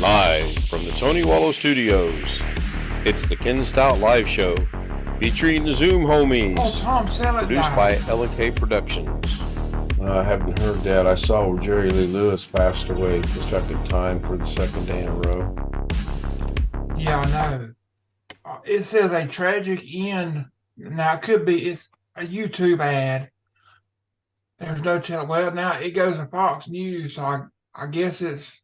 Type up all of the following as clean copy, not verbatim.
Live from the Tony Wallow Studios, it's the Ken Stout Live Show, featuring the Zoom homies, Tom Selleck produced died. by L&K Productions. I haven't heard that. I saw where Jerry Lee Lewis passed away the second time for the second day in a row. Yeah, I know. It says a tragic end. Now, it could be, it's a YouTube ad. There's no telling. Well, now it goes to Fox News, so I guess it's.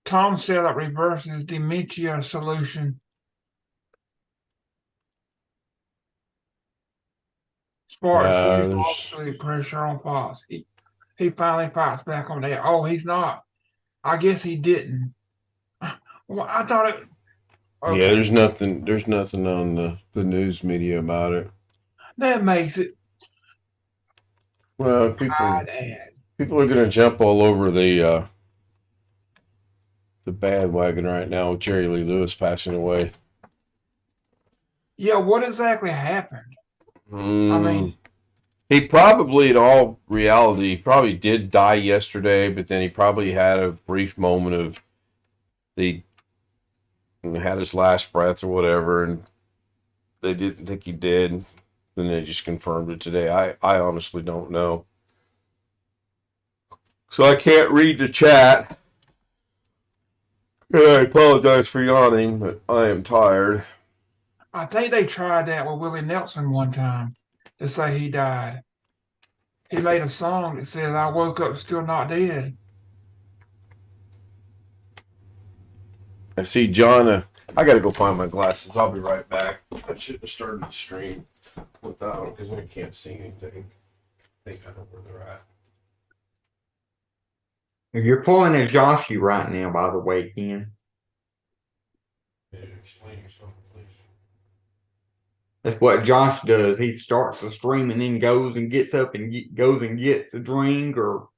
Tom Selleck reverses dementia solution. Sparks use absolute pressure on Fox. He finally fights back on that. Oh, he's not. I guess he didn't. Well, I thought it. Okay. Yeah, there's nothing on the news media about it. That makes it. Well, people are going to jump all over the bandwagon right now with Jerry Lee Lewis passing away. Yeah, what exactly happened? I mean, he probably, in all reality, probably did die yesterday, but then he probably had a brief moment of had his last breath or whatever, and they didn't think he did. Then they just confirmed it today. I honestly don't know. So I can't read the chat. And I apologize for yawning, but I am tired. I think they tried that with Willie Nelson one time to say he died. He made a song that says, "I woke up still not dead." I see John. I got to go find my glasses. I'll be right back. I shouldn't have started the stream without them because I can't see anything. I think I know where they're at. You're pulling a Joshy right now, by the way, Ken. Explain yourself, please. That's what Josh does. He starts the stream and then goes and gets up and goes and gets a drink or.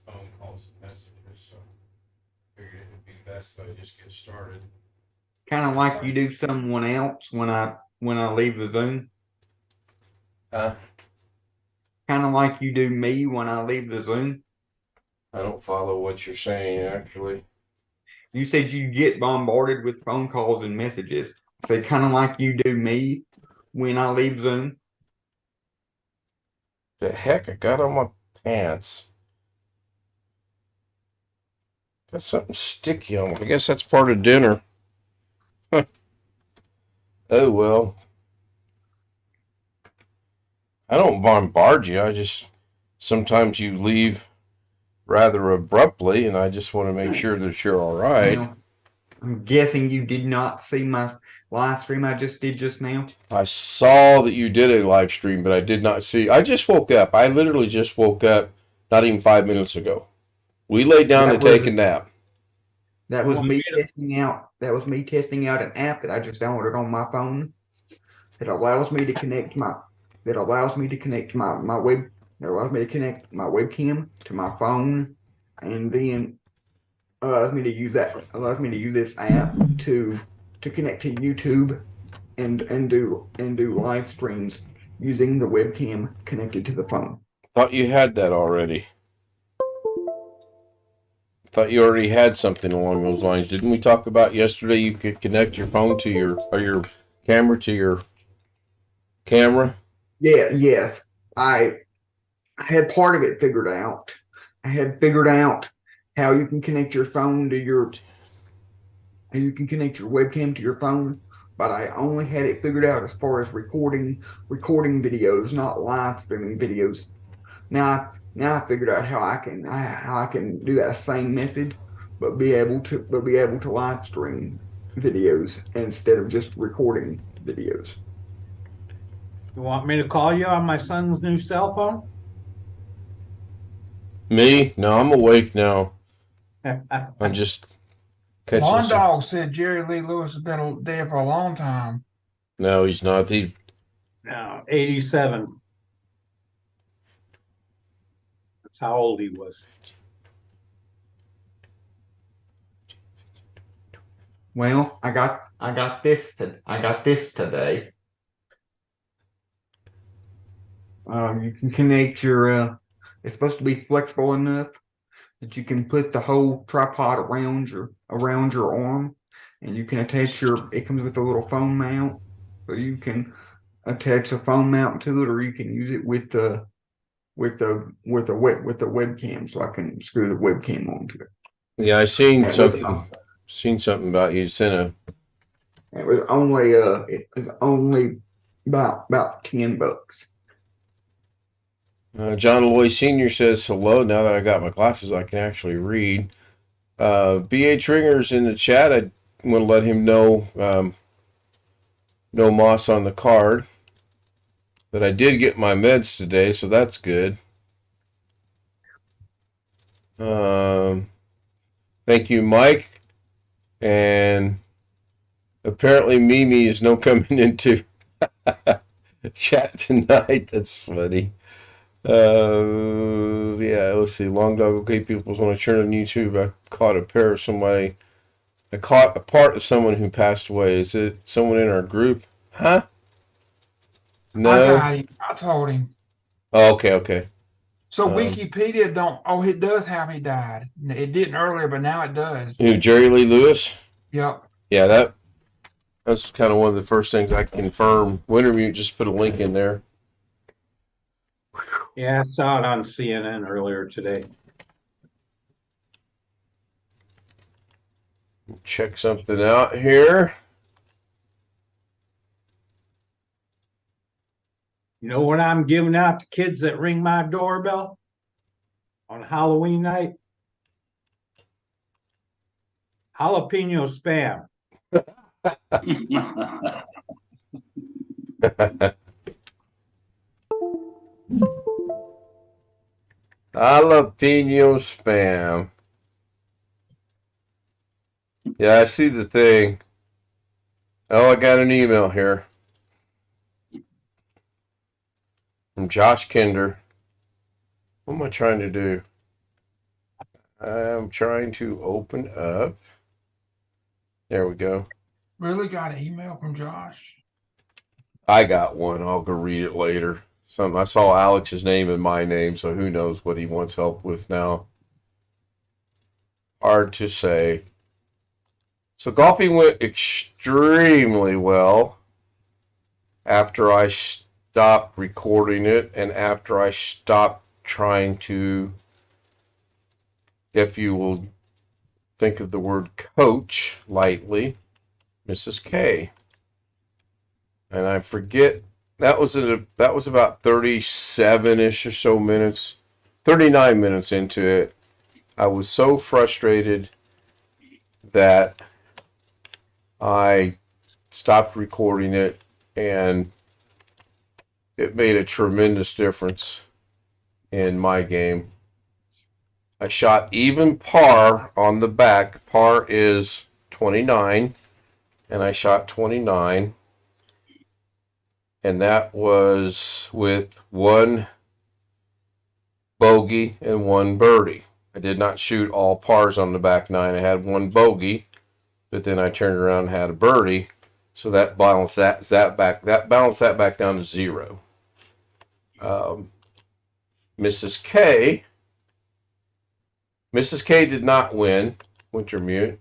Phone calls and messages, so I figured it would be best that I just get started. Kind of like you do someone else when I leave the Zoom. Kind of like you do me when I leave the Zoom. I don't follow what you're saying, actually. You said you get bombarded with phone calls and messages. I said kind of like you do me when I leave Zoom. The heck? I got on my pants. Got something sticky on me. I guess that's part of dinner. Oh, well. I don't bombard you. I just, sometimes you leave rather abruptly, and I just want to make sure that you're all right. Now, I'm guessing you did not see my live stream I just did just now. I saw that you did a live stream, but I did not see. I just woke up. I literally just woke up not even 5 minutes ago. We laid down to take a nap. That was me testing out. That was me testing out an app that I just downloaded on my phone. That allows me to connect my. That allows me to connect my web. That allows me to connect my webcam to my phone, and then allows me to use that. Allows me to use this app to connect to YouTube, and do live streams using the webcam connected to the phone. Thought you had that already. Thought you already had something along those lines. Didn't we talk about yesterday you could connect your phone to your camera to your camera? Yeah, yes. I had part of it figured out. I had figured out how you can connect your phone to your and you can connect your webcam to your phone, but I only had it figured out as far as recording videos, not live streaming videos. Now I figured out how I can do that same method, but be able to live stream videos instead of just recording videos. You want me to call you on my son's new cell phone? Me? No, I'm awake now. I'm just catching One dog said Jerry Lee Lewis has been dead for a long time. No, he's not. No, 87. That's how old he was. Well, I got this today. You can connect your. It's supposed to be flexible enough that you can put the whole tripod around your arm, and you can attach your. It comes with a little phone mount, so you can attach a phone mount to it, or you can use it with the webcam, so I can screw the webcam onto it. Yeah, I seen It was something about you sent a. it was only about $10. John Loy Sr. says hello. Now that I got my glasses, I can actually read. B.A. Tringer's in the chat. I want to let him know no moss on the card. But I did get my meds today, so that's good. Thank you, Mike. And apparently Mimi is no coming into chat tonight. That's funny. Yeah, let's see. Long Dog Okay People's on a churn on YouTube. I caught a part of someone who passed away. Is it someone in our group? Huh? I No. got him. I told him. Oh, okay. So Wikipedia don't. Oh, it does have he died. It didn't earlier, but now it does. Who, Jerry Lee Lewis? Yep. Yeah, that's kind of one of the first things I confirm. Wintermute just put a link in there. Yeah, I saw it on CNN earlier today. Check something out here. You know what I'm giving out to kids that ring my doorbell on Halloween night? Jalapeno spam. Jalapeno spam. Yeah, I see the thing. Oh, I got an email here from Josh Kinder. What am I trying to do? I'm trying to open up. There we go. Really got an email from Josh. I got one. I'll go read it later. I saw Alex's name and my name, so who knows what he wants help with now. Hard to say. So golfing went extremely well after I stopped recording it and after I stopped trying to, if you will think of the word coach lightly, Mrs. K. And I forget, that was about 37-ish or so minutes, 39 minutes into it. I was so frustrated that I stopped recording it, and it made a tremendous difference in my game. I shot even par on the back. Par is 29, and I shot 29. And that was with one bogey and one birdie. I did not shoot all pars on the back nine. I had one bogey, but then I turned around and had a birdie. So that balanced that back down to 0. Mrs. K did not win Wintermute.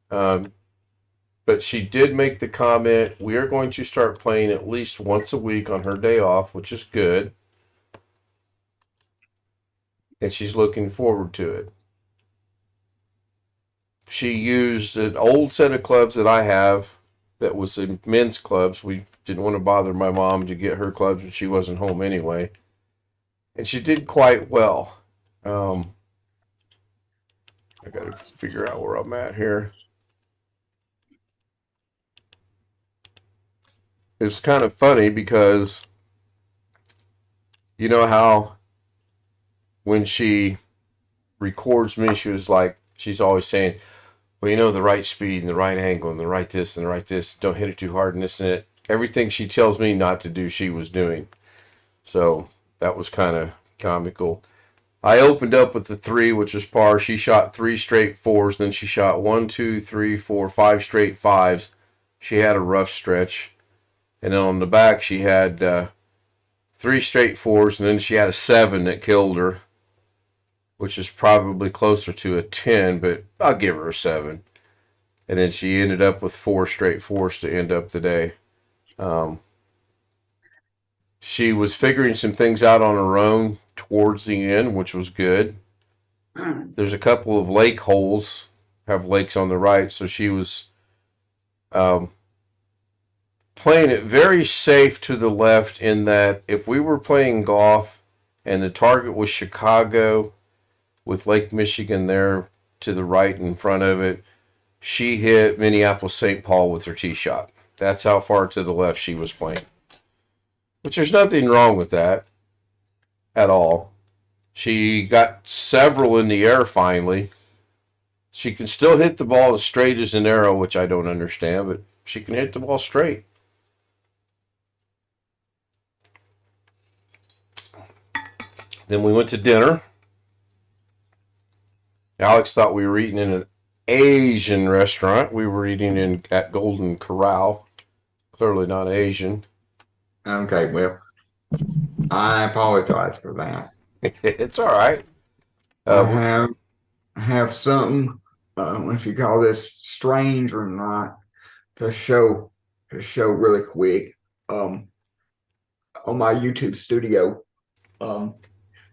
But she did make the comment, we are going to start playing at least once a week on her day off, which is good. And she's looking forward to it. She used an old set of clubs that I have that was in men's clubs. We didn't want to bother my mom to get her clubs when she wasn't home anyway. And she did quite well. I got to figure out where I'm at here. It's kind of funny because you know how when she records me, she's always saying, well, you know, the right speed and the right angle and the right this and the right this, don't hit it too hard and this and it. Everything she tells me not to do, she was doing. So that was kind of comical. I opened up with the 3, which was par. She shot 3 straight 4s. Then she shot 1, 2, 3, 4, 5 straight 5s. She had a rough stretch. And then on the back, she had 3 straight 4s. And then she had a 7 that killed her, which is probably closer to a 10, but I'll give her a 7. And then she ended up with 4 straight 4s to end up the day. She was figuring some things out on her own towards the end, which was good. There's a couple of lake holes, have lakes on the right, so she was playing it very safe to the left, in that if we were playing golf and the target was Chicago with Lake Michigan there to the right in front of it, she hit Minneapolis-St. Paul with her tee shot. That's how far to the left she was playing. Which there's nothing wrong with that at all. She got several in the air finally. She can still hit the ball as straight as an arrow, which I don't understand, but she can hit the ball straight. Then we went to dinner. Alex thought we were eating in an Asian restaurant. We were eating at Golden Corral. Clearly not Asian. Okay, well, I apologize for that. It's all right. I have something. I don't know if you call this strange or not. To show really quick. On my YouTube studio.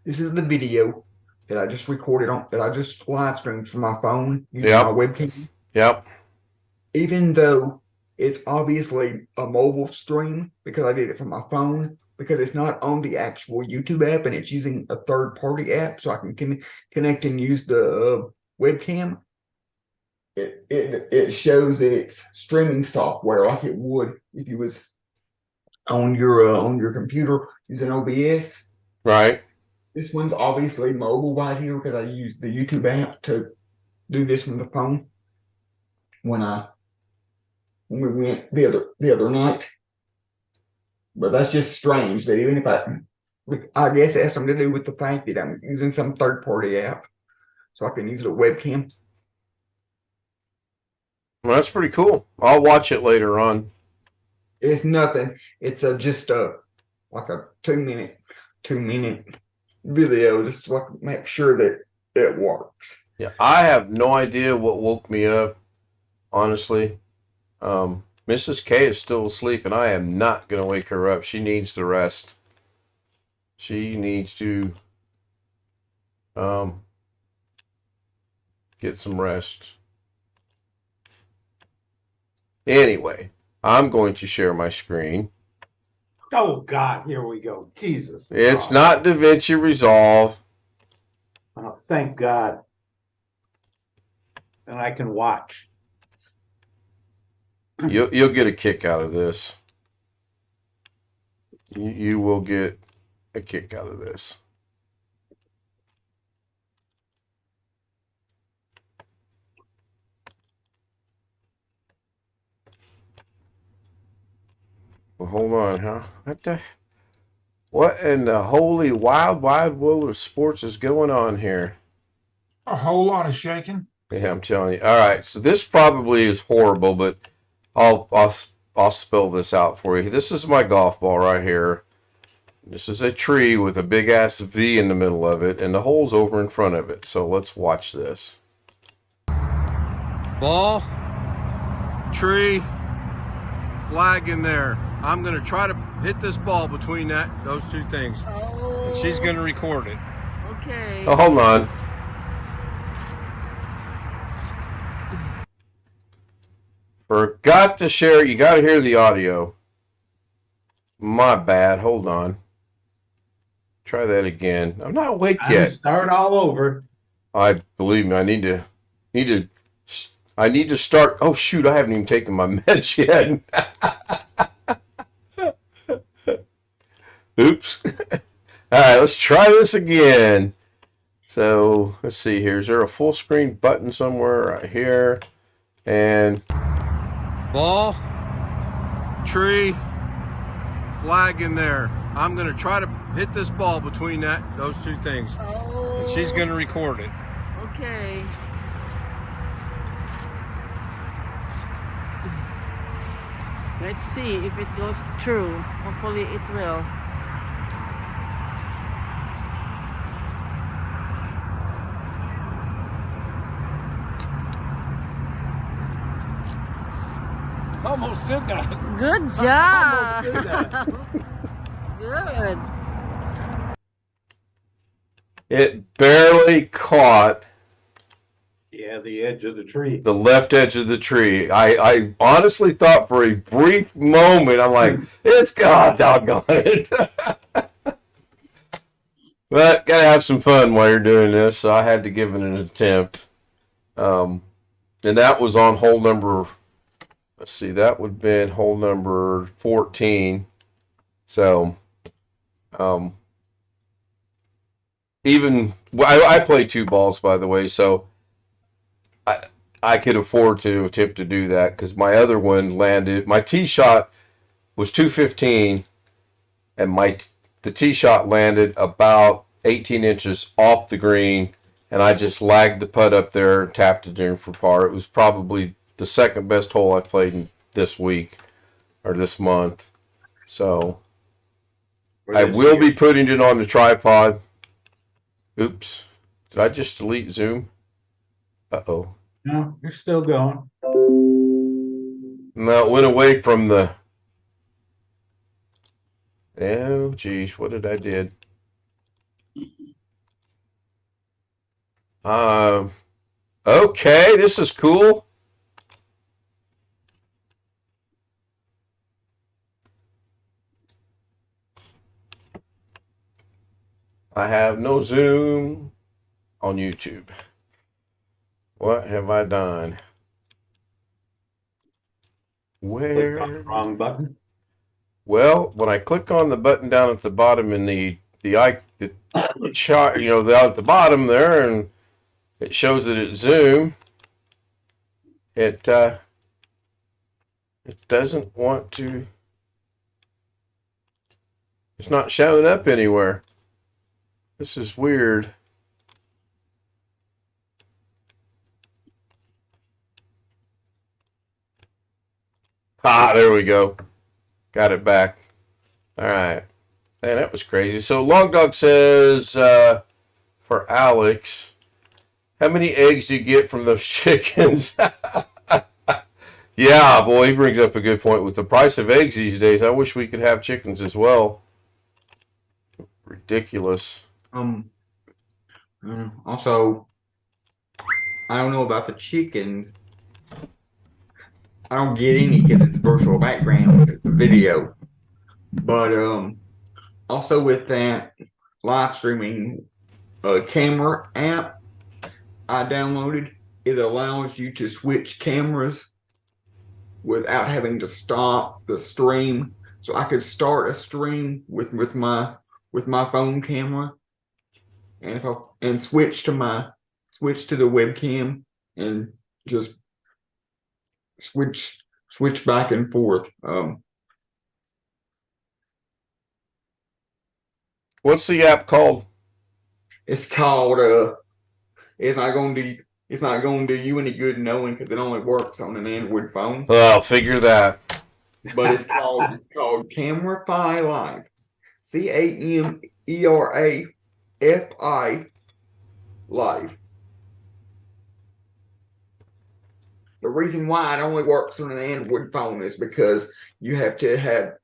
This is the video that I just recorded that I just live streamed from my phone using my webcam. Yep. Even though it's obviously a mobile stream, because I did it from my phone, because it's not on the actual YouTube app and it's using a third-party app, so I can connect and use the webcam. It shows that it's streaming software like it would if you was on your computer using OBS. Right. This one's obviously mobile right here because I used the YouTube app to do this from the phone when we went the other night. But that's just strange that even if I guess it has something to do with the fact that I'm using some third-party app, so I can use the webcam. Well, that's pretty cool. I'll watch it later on. It's nothing. It's just like a 2-minute video, just to make sure that it works. Yeah, I have no idea what woke me up, honestly. Mrs. K is still asleep, and I am not going to wake her up. She needs the rest. She needs to get some rest. Anyway, I'm going to share my screen. Oh, God, here we go. Jesus. It's not DaVinci Resolve. Oh, thank God. And I can watch. You'll get a kick out of this. You will get a kick out of this. Well, hold on, huh? What in the holy wide world of sports is going on here? A whole lot of shaking. Yeah, I'm telling you. All right, so this probably is horrible, but I'll spell this out for you. This is my golf ball right here. This is a tree with a big ass V in the middle of it, and the hole's over in front of it. So let's watch this. Ball, tree, flag in there. I'm going to try to hit this ball between those two things. Oh. And she's going to record it. Okay. Oh, hold on. Forgot to share. You got to hear the audio. My bad. Hold on. Try that again. I'm not awake yet. Start all over. Believe me. I need to start. Oh shoot! I haven't even taken my meds yet. Oops. All right, let's try this again. So let's see here. Is there a full screen button somewhere right here? And ball, tree, flag in there. I'm going to try to hit this ball between those two things. Oh. and she's going to record it. Okay. Let's see if it goes through. Hopefully it will. Almost did that. Good job. Almost did that. Good. It barely caught Yeah, the edge of the tree. the left edge of the tree. I honestly thought for a brief moment, I'm like, it's God doggone it. But gotta have some fun while you're doing this, so I had to give it an attempt. And that was on hole number, let's see, that would have been hole number 14. So, I play 2 balls, by the way, so I could afford to attempt to do that because my other one landed. My tee shot was 215, and the tee shot landed about 18 inches off the green, and I just lagged the putt up there and tapped it in for par. It was probably the second best hole I've played in this week or this month. So I will be putting it on the tripod. Oops. Did I just delete Zoom? Uh-oh. No, you're still going. No, it went away from the... Oh, geez. What did I did? Okay, this is cool. I have no Zoom on YouTube. What have I done? Clicked on the Where? wrong button. Well, when I click on the button down at the bottom in the chart, down at the bottom there, and it shows that it's Zoom, it doesn't want to. It's not showing up anywhere. This is weird. Ah, there we go. Got it back. All right. Man, that was crazy. So Long Dog says, for Alex, how many eggs do you get from those chickens? Yeah, boy, he brings up a good point. With the price of eggs these days, I wish we could have chickens as well. Ridiculous. Also, I don't know about the chickens. I don't get any because it's a virtual background. It's a video. But also with that live streaming camera app I downloaded, it allows you to switch cameras without having to stop the stream. So I could start a stream with my phone camera, and switch to the webcam and just switch back and forth. What's the app called? It's called it's not going to do you any good knowing because it only works on an Android phone. Well, figure that. But it's called Camerify Live. CAMERAFI Live. The reason why it only works on an Android phone is because you have to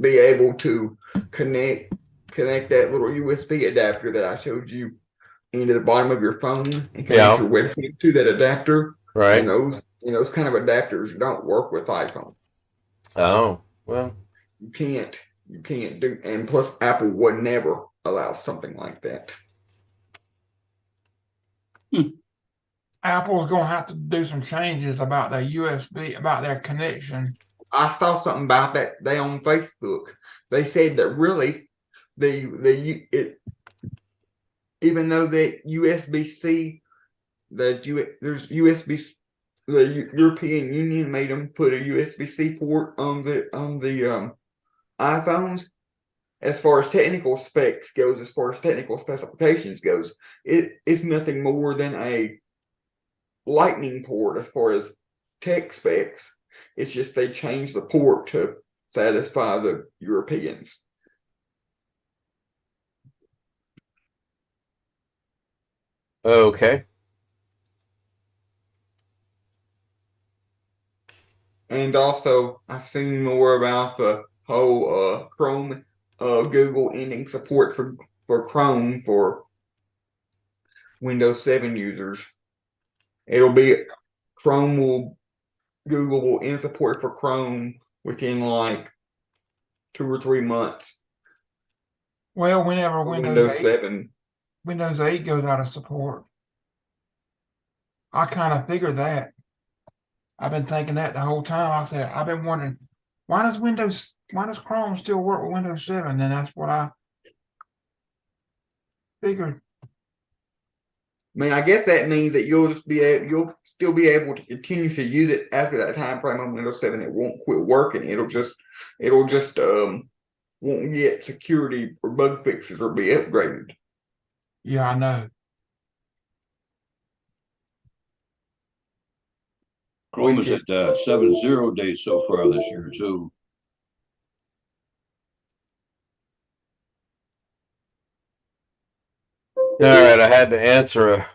be able to connect that little USB adapter that I showed you into the bottom of your phone and connect your webcam to that adapter. Right. And those kind of adapters don't work with iPhone. Oh, well. You can't do, and plus Apple would never allow something like that. Apple's gonna have to do some changes about their USB, about their connection. I saw something about that today on Facebook. They said that really even though the USB-C, there's USB, the European Union made them put a USB-C port on the iPhones. as far as technical specs goes, as far as technical specifications goes, it's nothing more than a lightning port as far as tech specs. It's just they changed the port to satisfy the Europeans. Okay. And also, I've seen more about the whole Chrome, Google ending support for Chrome for Windows 7 users. It'll be Google will end support for Chrome within like 2 or 3 months. Well, whenever For Windows 8, 7. Windows 8 goes out of support. I kind of figured that. I've been thinking that the whole time. I've been wondering, why does Chrome still work with Windows 7? And that's what I figured. I mean, I guess that means that you'll still be able to continue to use it after that time frame on Windows 7. It won't quit working. It'll just won't get security or bug fixes or be upgraded. Yeah, I know. Chrome is at 7.0 days so far this year too. All right, I had to answer a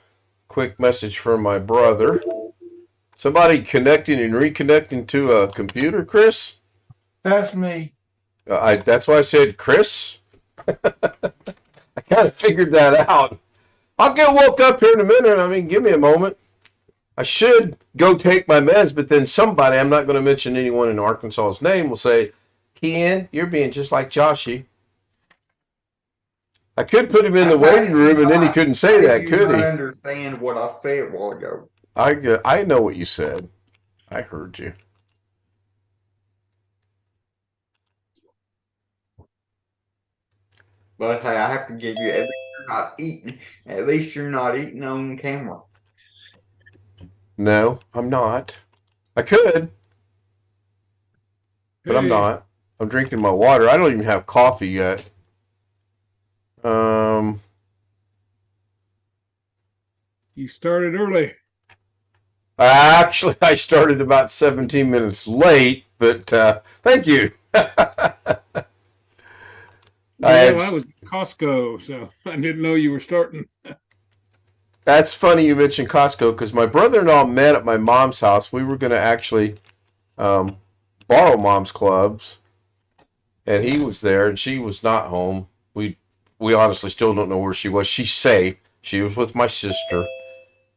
quick message from my brother. Somebody connecting and reconnecting to a computer, Chris? That's me. That's why I said Chris. I kind of figured that out. I'll get woke up here in a minute. I mean, give me a moment. I should go take my meds, but then somebody, I'm not going to mention anyone in Arkansas's name, will say, Ken, you're being just like Joshy. I could put him in the waiting room, and then he couldn't say that, could he? I understand what I said a while ago. I know what you said. I heard you. But hey, I have to give you, at least you're not eating on camera. No, I'm not. I could, but I'm not. I'm drinking my water. I don't even have coffee yet. You started early. Actually, I started about 17 minutes late, but thank you. I was at Costco, so I didn't know you were starting. That's funny you mentioned Costco because my brother-in-law met at my mom's house. We were going to actually borrow mom's clubs, and he was there, and she was not home. We honestly still don't know where she was. She's safe. She was with my sister.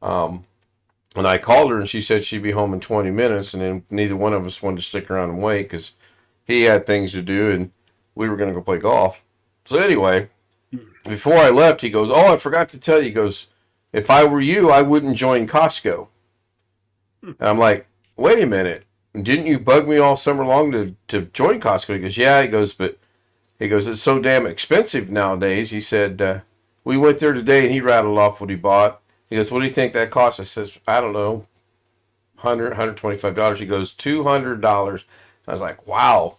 And I called her, and she said she'd be home in 20 minutes, and then neither one of us wanted to stick around and wait because he had things to do, and we were going to go play golf. So anyway, before I left, he goes, oh, I forgot to tell you, he goes, if I were you, I wouldn't join Costco. And I'm like, wait a minute. Didn't you bug me all summer long to join Costco? He goes, yeah. He goes, it's so damn expensive nowadays. He said, we went there today, and he rattled off what he bought. He goes, what do you think that costs? I says, I don't know, $100, $125. He goes, $200. I was like, wow.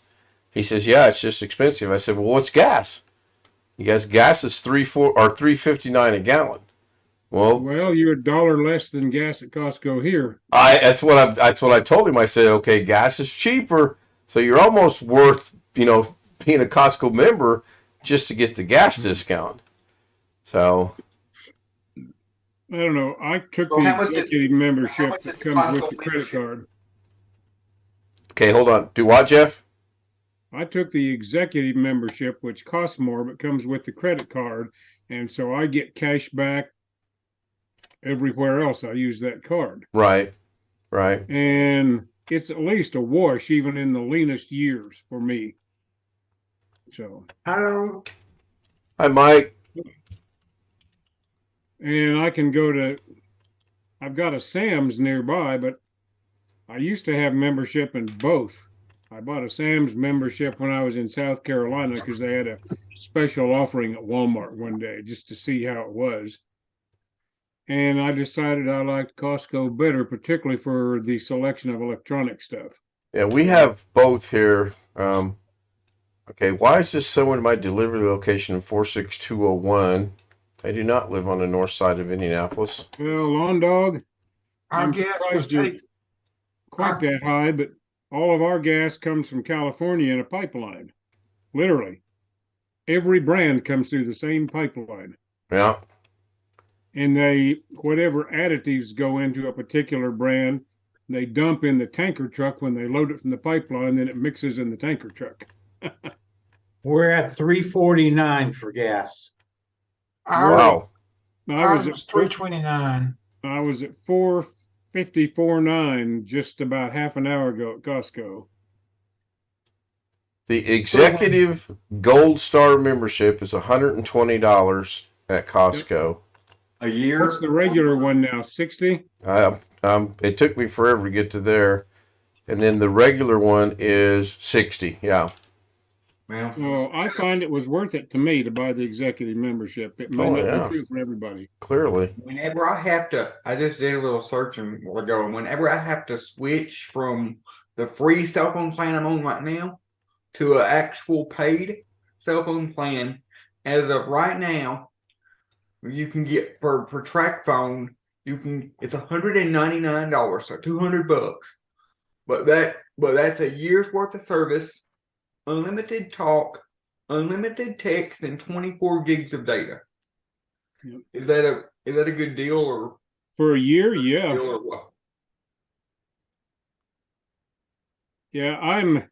He says, yeah, it's just expensive. I said, well, what's gas? He goes, gas is $3.59 a gallon. Well, you're $1 less than gas at Costco here. That's what I told him. I said, okay, gas is cheaper, so you're almost worth, being a Costco member just to get the gas discount. So I don't know. I took the executive membership that comes with the credit card. Okay, hold on. Do what, Jeff? I took the executive membership, which costs more, but comes with the credit card. And so I get cash back everywhere else I use that card. Right. And it's at least a wash, even in the leanest years for me. So. Hello. Hi, Mike. And I can I've got a Sam's nearby, but I used to have membership in both. I bought a Sam's membership when I was in South Carolina because they had a special offering at Walmart one day just to see how it was. And I decided I liked Costco better, particularly for the selection of electronic stuff. Yeah, we have both here. Okay, why is this someone in my delivery location 46201? They do not live on the north side of Indianapolis. Well, Lawn Dog, Our I'm gas was surprised you're take. quite that high, but all of our gas comes from California in a pipeline. Literally. Every brand comes through the same pipeline. Yeah. And they, whatever additives go into a particular brand, they dump in the tanker truck when they load it from the pipeline, then it mixes in the tanker truck. We're at 349 for gas. Our, Wow. ours was 329. I was at 454.9 just about half an hour ago at Costco. The executive gold star membership is $120 at Costco. A year. What's the regular one now? 60? It took me forever to get to there. And then the regular one is 60. Yeah. Well, So I find it was worth it to me to buy the executive membership. It may not yeah. be true for everybody. Clearly. whenever I have to, I just did a little searching a while ago, and whenever I have to switch from the free cell phone plan I'm on right now to an actual paid cell phone plan, as of right now, you can get for track phone, it's $199, so $200. But that's a year's worth of service, unlimited talk, unlimited text, and 24 gigs of data. Yep. Is that a good deal or For a year, yeah. deal or what? Yeah, I'm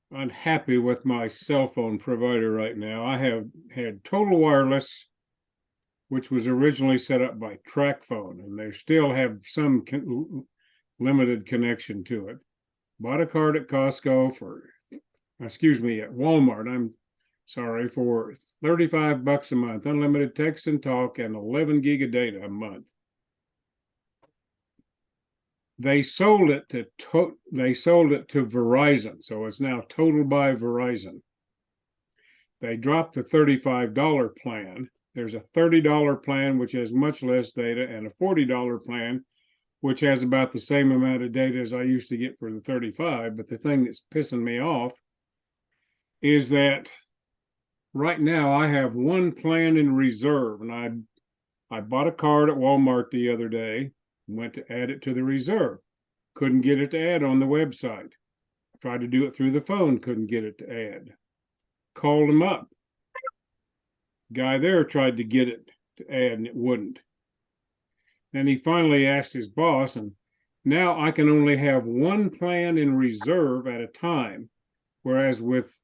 unhappy with my cell phone provider right now. I have had Total Wireless, which was originally set up by TracFone, and they still have some limited connection to it. Bought a card at Costco at Walmart, I'm sorry, for $35 a month, unlimited text and talk, and 11 gig of data a month. They sold it to Verizon, so it's now Total by Verizon. They dropped the $35 plan. There's a $30 plan which has much less data, and a $40 plan which has about the same amount of data as I used to get for the 35. But the thing that's pissing me off is that right now I have one plan in reserve, and I bought a card at Walmart the other day, went to add it to the reserve. Couldn't get it to add on the website. Tried to do it through the phone, couldn't get it to add. Called him up. Guy there tried to get it to add and it wouldn't. And he finally asked his boss, and now I can only have one plan in reserve at a time, whereas with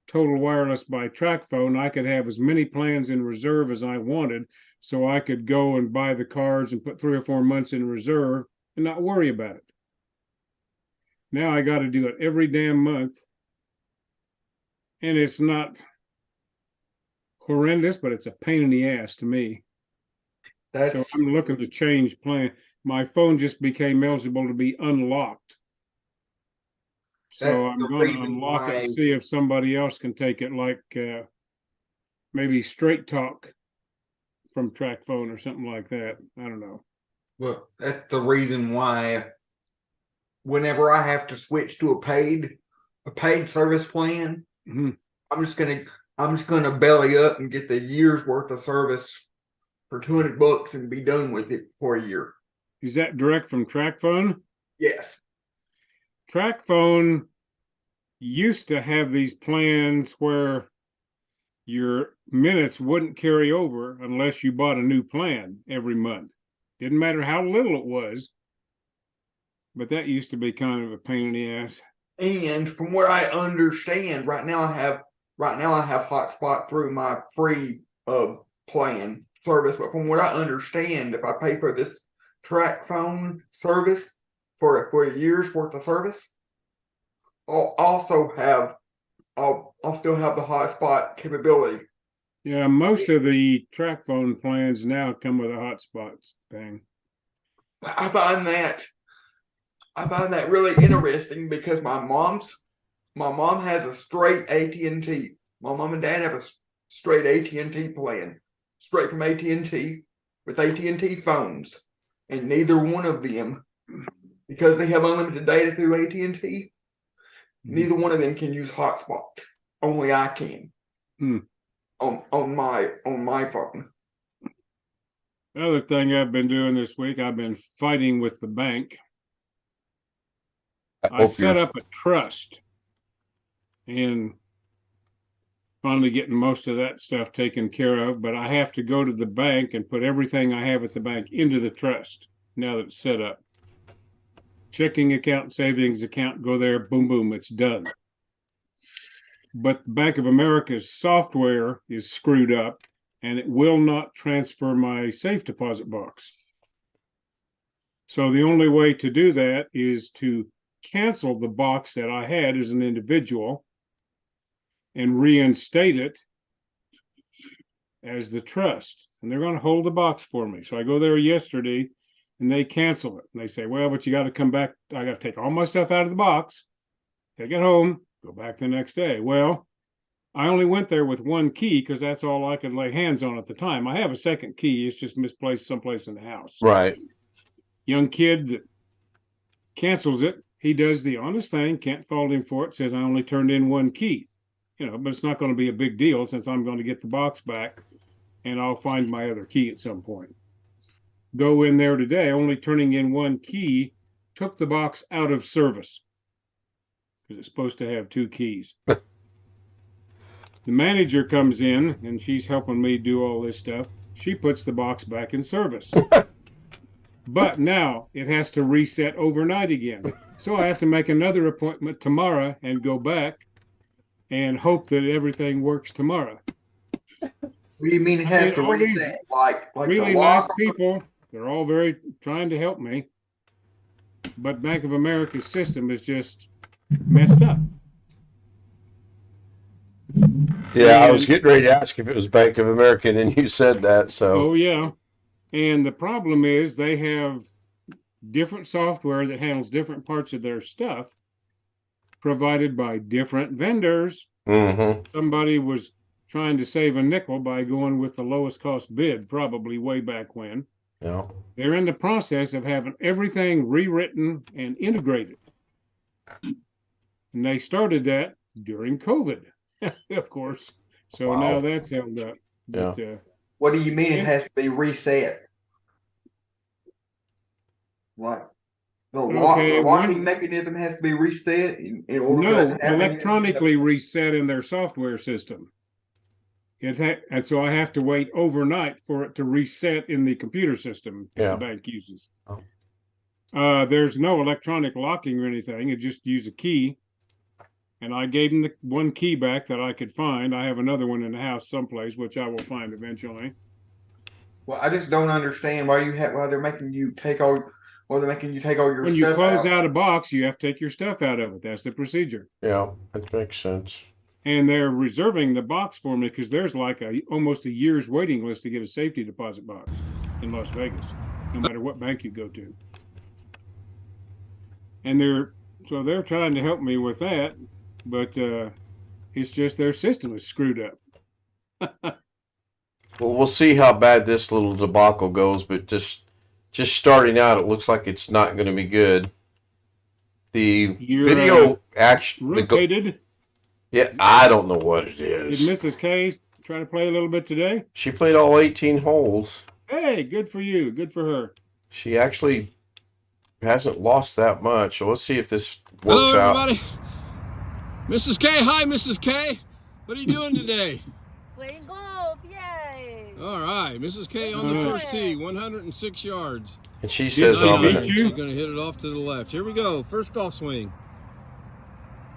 Total Wireless by TracFone, I could have as many plans in reserve as I wanted, so I could go and buy the cards and put 3 or 4 months in reserve and not worry about it. Now I got to do it every damn month, and it's not horrendous, but it's a pain in the ass to me. So I'm looking to change plan. My phone just became eligible to be unlocked. So I'm going to unlock it and see if somebody else can take it, like maybe Straight Talk from TracFone or something like that. I don't know. Well, that's the reason why whenever I have to switch to a paid service plan, Mm-hmm. I'm just gonna belly up and get the year's worth of service for $200 and be done with it for a year. Is that direct from TracFone? Yes. TracFone used to have these plans where your minutes wouldn't carry over unless you bought a new plan every month. Didn't matter how little it was, but that used to be kind of a pain in the ass. And from what I understand, right now I have hotspot through my free plan service. But from what I understand, if I pay for this TracFone service for a year's worth of service, I'll still have the hotspot capability. Yeah, most of the TracFone plans now come with a hotspots thing. I find that really interesting because my mom has a straight AT&T. My mom and dad have a straight AT&T plan, straight from AT&T with AT&T phones, and neither one of them, because they have unlimited data through AT&T, Neither one of them can use hotspot. Only I can. Hmm. On my phone. The other thing I've been doing this week, I've been fighting with the bank. I set up a trust and finally getting most of that stuff taken care of, but I have to go to the bank and put everything I have at the bank into the trust now that it's set up. Checking account, savings account, go there, boom, boom, it's done. But Bank of America's software is screwed up and it will not transfer my safe deposit box. So the only way to do that is to cancel the box that I had as an individual and reinstate it as the trust. And they're going to hold the box for me. So I go there yesterday and they cancel it. And they say, well, but you got to come back. I got to take all my stuff out of the box, take it home, go back the next day. Well, I only went there with one key because that's all I could lay hands on at the time. I have a second key. It's just misplaced someplace in the house. Right. Young kid that cancels it. He does the honest thing. Can't fault him for it. Says I only turned in one key. You know, but it's not going to be a big deal since I'm going to get the box back and I'll find my other key at some point. Go in there today, only turning in one key, took the box out of service because it's supposed to have two keys. The manager comes in and she's helping me do all this stuff. She puts the box back in service. But now it has to reset overnight again. So I have to make another appointment tomorrow and go back and hope that everything works tomorrow. What do you mean it has to all these reset? Like really the nice lock? people. They're all very trying to help me. But Bank of America's system is just messed up. Yeah, I was getting ready to ask if it was Bank of America, and then you said that. So. Oh, yeah. And the problem is they have different software that handles different parts of their stuff provided by different vendors. Mm-hmm. Somebody was trying to save a nickel by going with the lowest cost bid, probably way back when. Yeah. They're in the process of having everything rewritten and integrated. And they started that during COVID, of course. So Wow. now that's held up. But, What do you mean Yeah. it has to be reset? Like the locking one- mechanism has to be reset in order for that no, to happen? electronically reset in their software system. And so I have to wait overnight for it to reset in the computer system that Yeah. the bank uses. Oh. There's no electronic locking or anything. It just use a key. And I gave them the one key back that I could find. I have another one in the house someplace, which I will find eventually. Well, I just don't understand why they're making you take all your When you stuff close out. out a box, you have to take your stuff out of it. That's the procedure. Yeah, that makes sense. And they're reserving the box for me because there's like almost a year's waiting list to get a safety deposit box in Las Vegas, no matter what bank you go to. And they're trying to help me with that, but it's just their system is screwed up. Well, we'll see how bad this little debacle goes, but just starting out, it looks like it's not going to be good. The You're, video action, Rotated. yeah, I don't know what it Did is. Mrs. K try to play a little bit today? She played all 18 holes. Hey, good for you. Good for her. She actually hasn't lost that much. So let's see if this works Hello, out. everybody. Mrs. K. Hi, Mrs. K. What are you doing today? Playing golf, yay! All right, Mrs. K on the first tee, 106 yards. And she says, she I'm beat gonna, you? She's going to hit it off to the left. Here we go. First golf swing.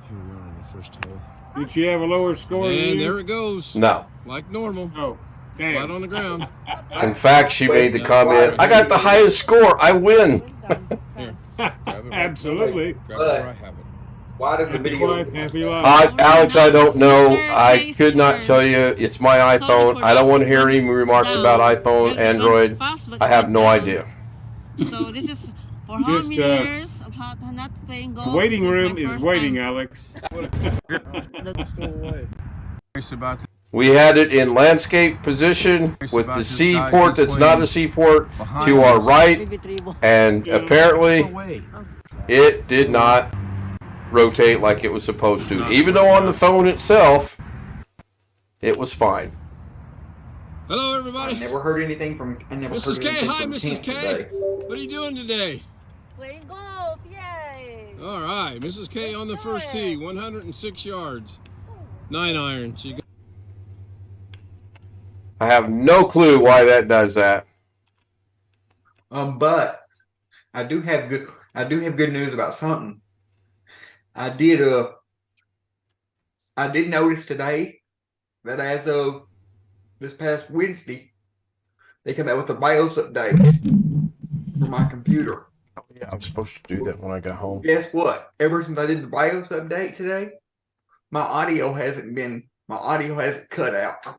Here we are on the first hole. Did she have a lower score than And you? there it goes. no. Like normal. Oh, Flat damn. on the ground. In fact, she made the comment, I got the highest score. I win. Absolutely. Grab it where I have it. Why does the Happy video? life, happy life. Alex, I don't know. I could not tell you. It's my iPhone. I don't want to hear any remarks about iPhone, Android. I have no idea. So this is for how Just, many years of not playing golf? The waiting This room my is first waiting, time. Alex. Let's go away. We had it in landscape position with the C port that's not a C port to our right, Retrieval. and Yeah. apparently it did not rotate like it was supposed to. Not Even like though on that. the phone itself, it was fine. Hello, I everybody. never heard anything from. I never Mrs. heard K, anything hi, from Mrs. Kent K. today. What are you doing today? Playing golf, yay! All right, Mrs. K on the first tee, 106 yards. 9-iron. She's got I have no clue why that does that. But I do have good news about something. I did notice today that as of this past Wednesday, they come out with a BIOS update for my computer. Oh, yeah, I'm supposed to do that when I got home. Guess what? Ever since I did the BIOS update today, my audio hasn't cut out.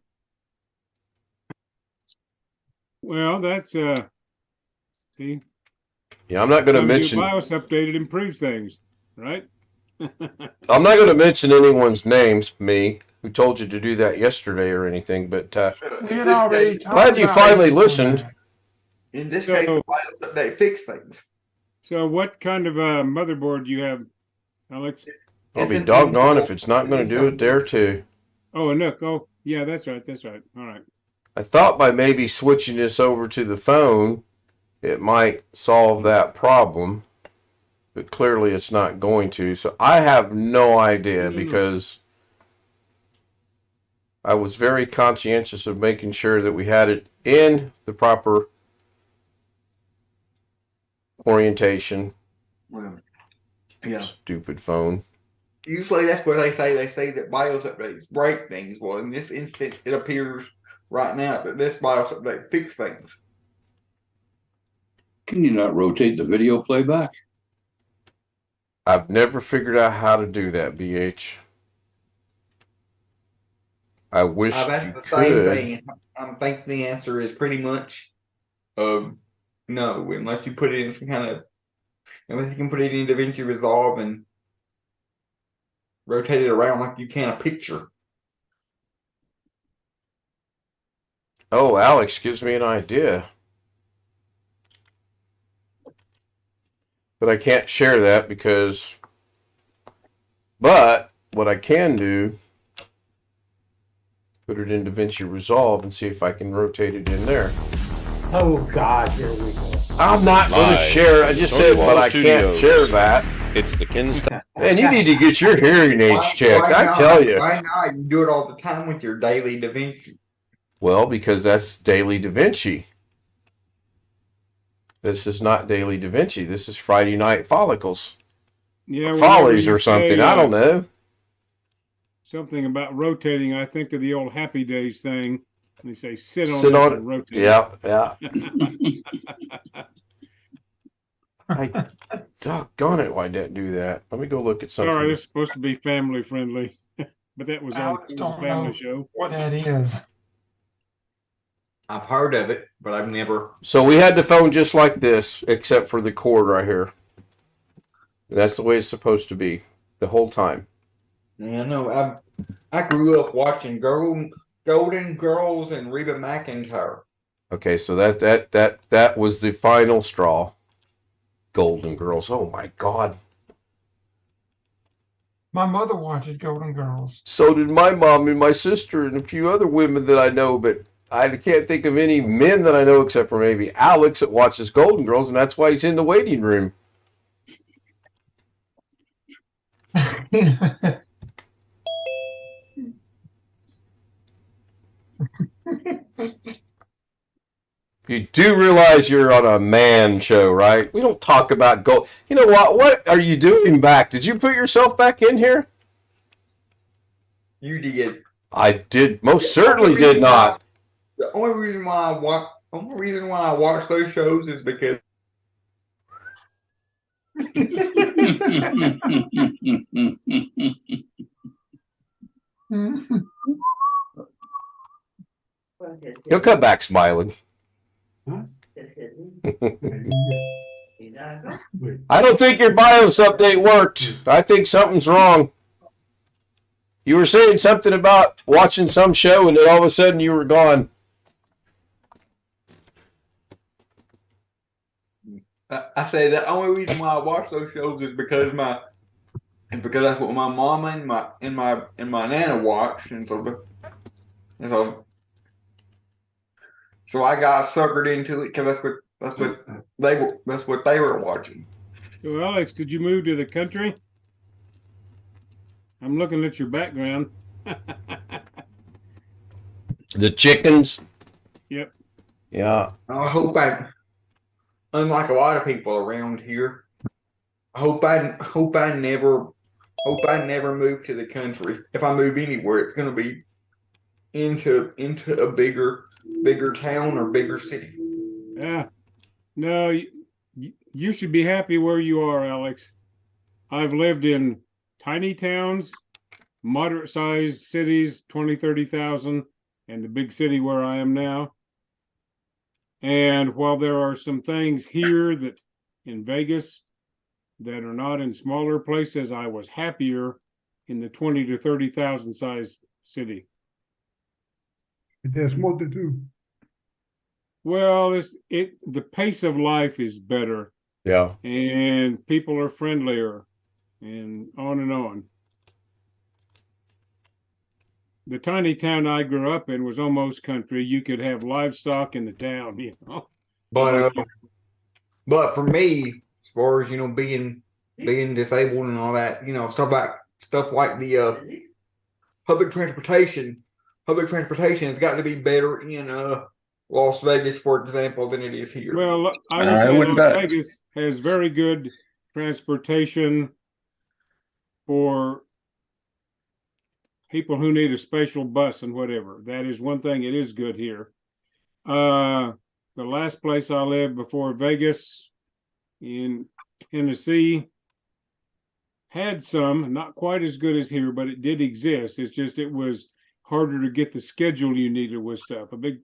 Well, that's see. Yeah, I'm not going to mention. BIOS updated improves things, right? I'm not going to mention anyone's names, me, who told you to do that yesterday or anything, but We had already talked glad you about finally it. listened. In this case, the BIOS update fixed things. So, what kind of a motherboard do you have, Alex? I'll It's be an doggone Intel. if it's not going to do it there too. Oh, a Nook. Oh, yeah, that's right. That's right. All right. I thought by maybe switching this over to the phone, it might solve that problem, but clearly it's not going to. So I have no idea because I was very conscientious of making sure that we had it in the proper orientation. Well, yeah. Stupid phone. Usually that's where they say that BIOS updates break things. Well, in this instance, it appears right now that this BIOS update fixed things. Can you not rotate the video playback? I've never figured out how to do that, BH. I wish I've asked you the same could. thing. I think the answer is pretty much no, unless you put it in unless you can put it in DaVinci Resolve and rotate it around like you can a picture. Oh, Alex gives me an idea. But I can't share that because. But what I can do, put it in DaVinci Resolve and see if I can rotate it in there. Oh God, here we go. I'm not going to Live share. I just said, but I can't Studios. share that. It's the Ken Stout. And you need to get your hearing aids checked. I tell you. Why not? You do it all the time with your daily DaVinci. Well, because that's daily DaVinci. This is not daily DaVinci. This is Friday Night Follicles. Yeah. Follies whenever or you something. say, I don't know. Something about rotating. I think of the old Happy Days thing. They say sit on Sit this on and it. rotate. Yeah, yeah. I doggone it, why did it do that? Let me go look at something. Sorry, it's supposed to be family friendly, but that was Alex a don't family know show. what that is. I've heard of it, but I've never. So we had the phone just like this, except for the cord right here. And that's the way it's supposed to be the whole time. Yeah, no, I grew up watching Golden Girls and Reba McEntire. Okay, so that was the final straw. Golden Girls. Oh my God. My mother watches Golden Girls. So did my mom and my sister and a few other women that I know, but I can't think of any men that I know except for maybe Alex that watches Golden Girls, and that's why he's in the waiting room. You do realize you're on a man show, right? We don't talk about gold. You know what? What are you doing back? Did you put yourself back in here? You did. I did. Most certainly did not. The only reason why I watch those shows is because He'll come back smiling. I don't think your BIOS update worked. I think something's wrong. You were saying something about watching some show and then all of a sudden you were gone. I say the only reason why I watch those shows is because and because that's what my mama and my nana watched, and so I got suckered into it because that's what they were watching. So, Alex, did you move to the country? I'm looking at your background. The chickens. Yep. Yeah. Unlike a lot of people around here, I hope I never move to the country. If I move anywhere, it's going to be into a bigger town or bigger city. Yeah. No, you should be happy where you are, Alex. I've lived in tiny towns, moderate sized cities, 20, 30,000, and the big city where I am now. And while there are some things here that in Vegas that are not in smaller places, I was happier in the 20 to 30,000 size city. It has more to do. Well, the pace of life is better Yeah. and people are friendlier and on and on. The tiny town I grew up in was almost country. You could have livestock in the town, you know. But for me, as far as being disabled and all that, stuff like the public transportation has got to be better in Las Vegas, for example, than it is here. Well, I would say Las Vegas has very good transportation for people who need a special bus and whatever. That is one thing. It is good here. The last place I lived before Vegas in Tennessee had some, not quite as good as here, but it did exist. It's just it was harder to get the schedule you needed with stuff. A big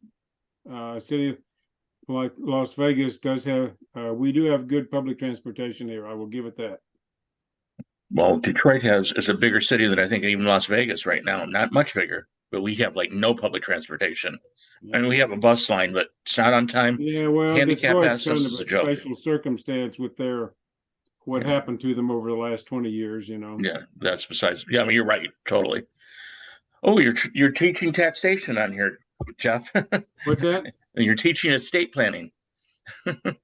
city like Las Vegas does have, we do have good public transportation here. I will give it that. Well, Detroit is a bigger city than I think even Las Vegas right now. Not much bigger, but we have like no public transportation. I mean, we have a bus line, but it's not on time. Yeah, well, Handicap Detroit's access kind of is a a joke. special circumstance with what happened to them over the last 20 years, you know. Yeah, that's besides. Yeah, I mean, you're right, totally. Oh, you're teaching taxation on here, Jeff. What's that? You're teaching estate planning.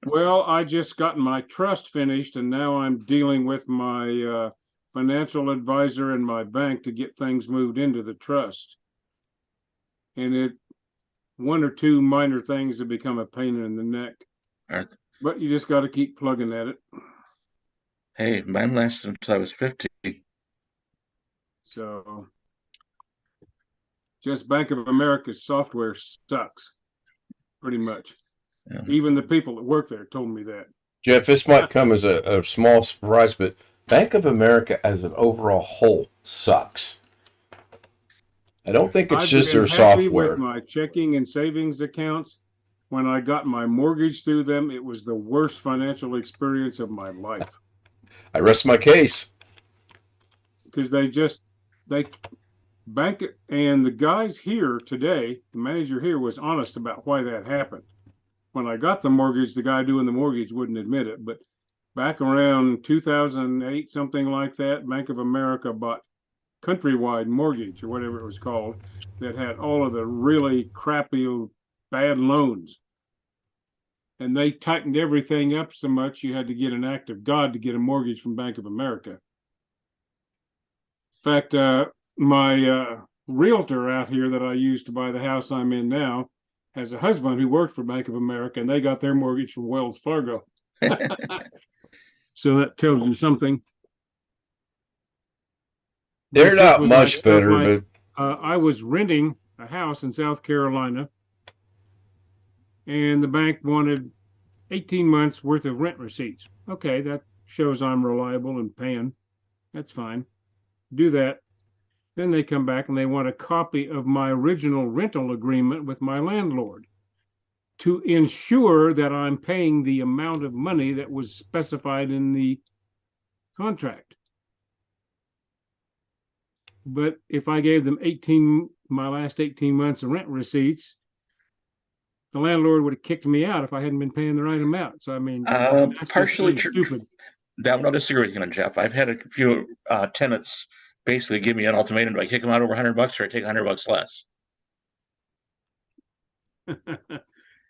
Well, I just got my trust finished, and now I'm dealing with my financial advisor and my bank to get things moved into the trust. And one or two minor things have become a pain in the neck. But you just got to keep plugging at it. Hey, mine lasted since I was 50. So just Bank of America's software sucks, pretty much. Yeah. Even the people that work there told me that. Jeff, this might come as a small surprise, but Bank of America as an overall whole sucks. I don't think it's just their software. With my checking and savings accounts, when I got my mortgage through them, it was the worst financial experience of my life. I rest my case. Because they bank it, and the guys here today, the manager here was honest about why that happened. When I got the mortgage, the guy doing the mortgage wouldn't admit it, but back around 2008, something like that, Bank of America bought Countrywide Mortgage or whatever it was called, that had all of the really crappy, bad loans. And they tightened everything up so much you had to get an act of God to get a mortgage from Bank of America. In fact, my realtor out here that I used to buy the house I'm in now has a husband who worked for Bank of America, and they got their mortgage from Wells Fargo. So that tells you something. They're not much better, but I was renting a house in South Carolina, and the bank wanted 18 months worth of rent receipts. Okay, that shows I'm reliable and paying. That's fine. Do that. Then they come back and they want a copy of my original rental agreement with my landlord to ensure that I'm paying the amount of money that was specified in the contract. But if I gave them my last 18 months of rent receipts, the landlord would have kicked me out if I hadn't been paying the right amount. So I mean, that's partially stupid. That one I'll disagree with you on, Jeff. I've had a few tenants basically give me an ultimatum: do I kick them out over $100 or I take $100 less?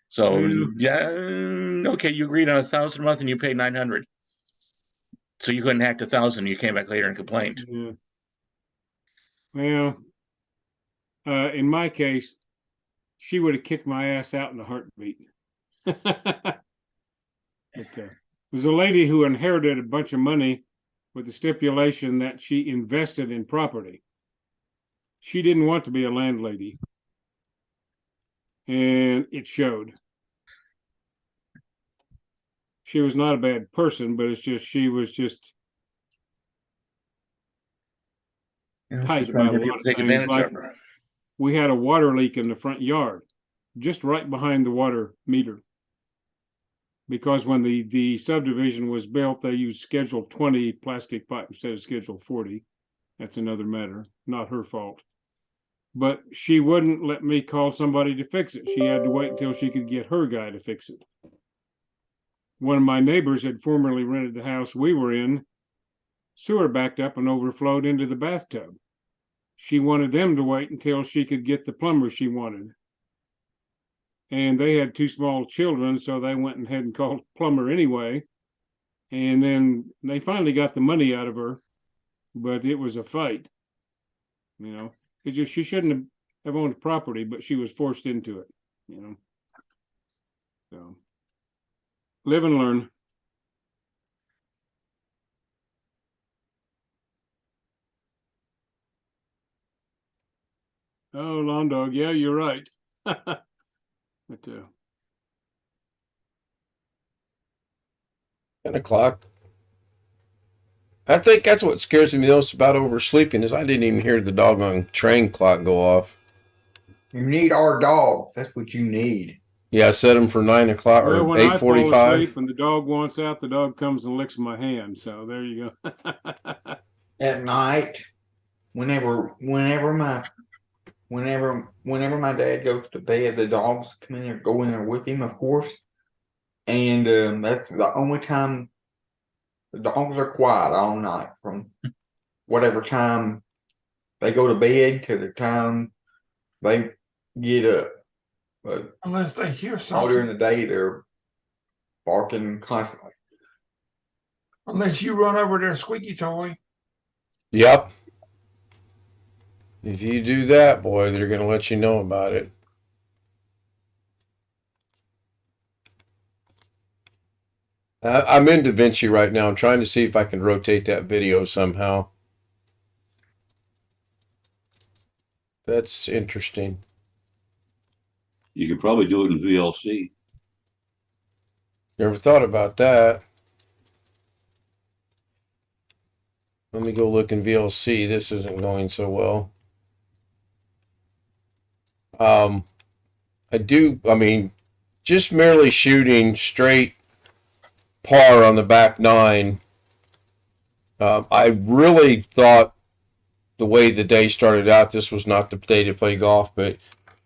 So yeah, okay, you agreed on 1,000 a month and you paid 900. So you couldn't hack 1,000. You came back later and complained. Yeah. Well, in my case, she would have kicked my ass out in a heartbeat. There's a lady who inherited a bunch of money with the stipulation that she invested in property. She didn't want to be a landlady, and it showed. She was not a bad person, but it's just she was just tight about a lot of take things. advantage Like of her. we had a water leak in the front yard, just right behind the water meter. Because when the subdivision was built, they used Schedule 20 plastic pipe instead of Schedule 40. That's another matter, not her fault. But she wouldn't let me call somebody to fix it. She had to wait until she could get her guy to fix it. One of my neighbors had formerly rented the house we were in. Sewer backed up and overflowed into the bathtub. She wanted them to wait until she could get the plumber she wanted. And they had 2 small children, so they went ahead and called plumber anyway. And then they finally got the money out of her, but it was a fight. You know, it's just she shouldn't have owned property, but she was forced into it. You know, so live and learn. Oh, lawn dog, yeah, you're right. But 10 o'clock. I think that's what scares me most about oversleeping is I didn't even hear the doggone train clock go off. You need our dog. That's what you need. Yeah, I set them for 9 o'clock well, or when I fall 8:45. asleep and the dog wants out, the dog comes and licks my hand. So there you go. At night, whenever my dad goes to bed, the dogs come in there, go in there with him, of course. And that's the only time the dogs are quiet all night, from whatever time they go to bed to the time they get up. But Unless they hear all during something. the day, they're barking constantly. Unless you run over their squeaky toy. Yep. If you do that, boy, they're going to let you know about it. I'm in DaVinci right now. I'm trying to see if I can rotate that video somehow. That's interesting. You could probably do it in VLC. Never thought about that. Let me go look in VLC. This isn't going so well. I mean, just merely shooting straight par on the back 9. I really thought the way the day started out, this was not the day to play golf, but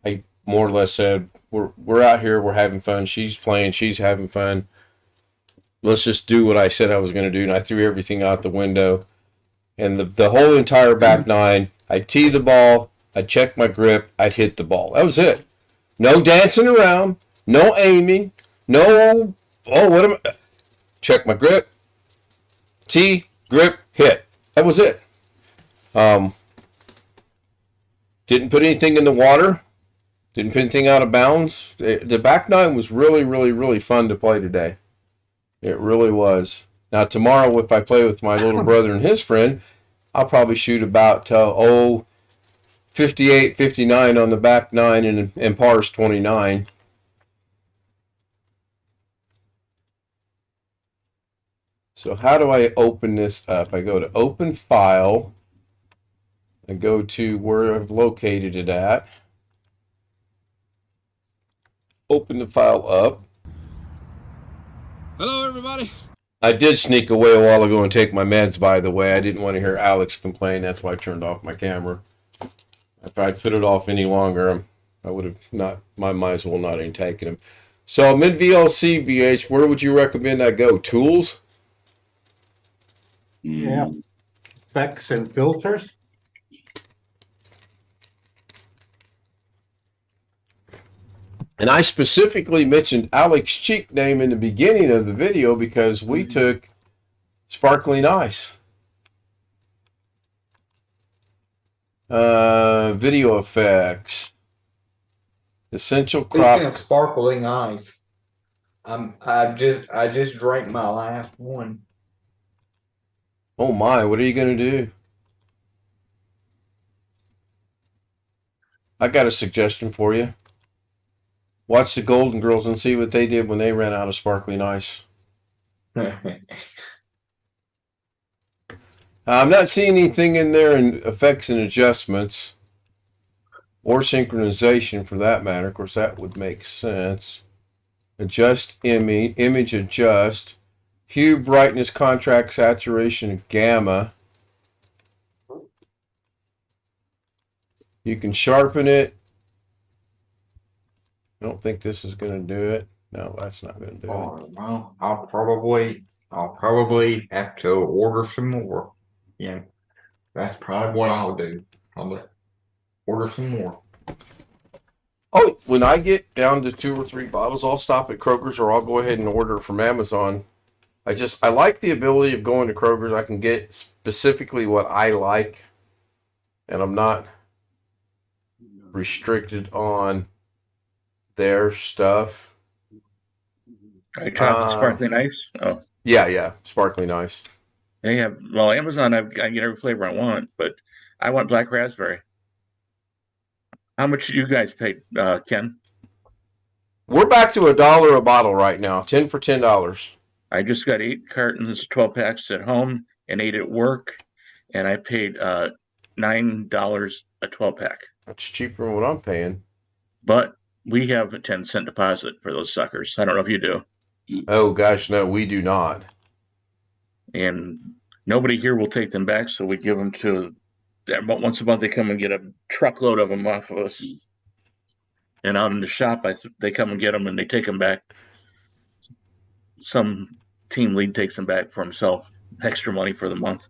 I more or less said, we're out here, we're having fun. She's playing, she's having fun. Let's just do what I said I was going to do. And I threw everything out the window. And the whole entire back 9, I'd tee the ball, I'd check my grip, I'd hit the ball. That was it. No dancing around, no aiming, no, what am I? Check my grip, tee, grip, hit. That was it. Didn't put anything in the water. Didn't put anything out of bounds. The back 9 was really, really, really fun to play today. It really was. Now, tomorrow, if I play with my little brother and his friend, I'll probably shoot about 58, 59 on the back 9 and pars 29. So how do I open this up? I go to open file and go to where I've located it at. Open the file up. Hello, everybody. I did sneak away a while ago and take my meds, by the way. I didn't want to hear Alex complain. That's why I turned off my camera. If I put it off any longer, I would have not, might as well not have taken him. So I'm in VLC, BH. Where would you recommend I go? Tools? Yeah. Effects and filters. And I specifically mentioned Alex Cheek name in the beginning of the video because we took sparkling ice. Video effects. Essential crop. Speaking of sparkling ice, I just drank my last one. Oh my, what are you going to do? I got a suggestion for you. Watch the Golden Girls and see what they did when they ran out of sparkling ice. I'm not seeing anything in there in effects and adjustments or synchronization for that matter. Of course, that would make sense. Adjust image adjust, hue, brightness, contrast, saturation, gamma. You can sharpen it. I don't think this is going to do it. No, that's not going to do it. Well, I'll probably have to order some more. Yeah, that's probably what I'll do. I'll order some more. Oh, when I get down to 2 or 3 bottles, I'll stop at Kroger's or I'll go ahead and order from Amazon. I like the ability of going to Kroger's. I can get specifically what I like, and I'm not restricted on their stuff. I tried the sparkling ice. Oh, yeah, sparkling ice. they have, well, Amazon, I get every flavor I want, but I want black raspberry. How much you guys paid, Ken? We're back to $1 a bottle right now. 10 for $10. I just got 8 cartons, 12 packs at home and 8 at work, and I paid $9 a 12 pack. That's cheaper than what I'm paying. But we have a 10-cent deposit for those suckers. I don't know if you do. Oh gosh, no, we do not. And nobody here will take them back, so we give them to them. But once a month, they come and get a truckload of them off of us. And out in the shop, they come and get them, and they take them back. Some team lead takes them back for himself, extra money for the month.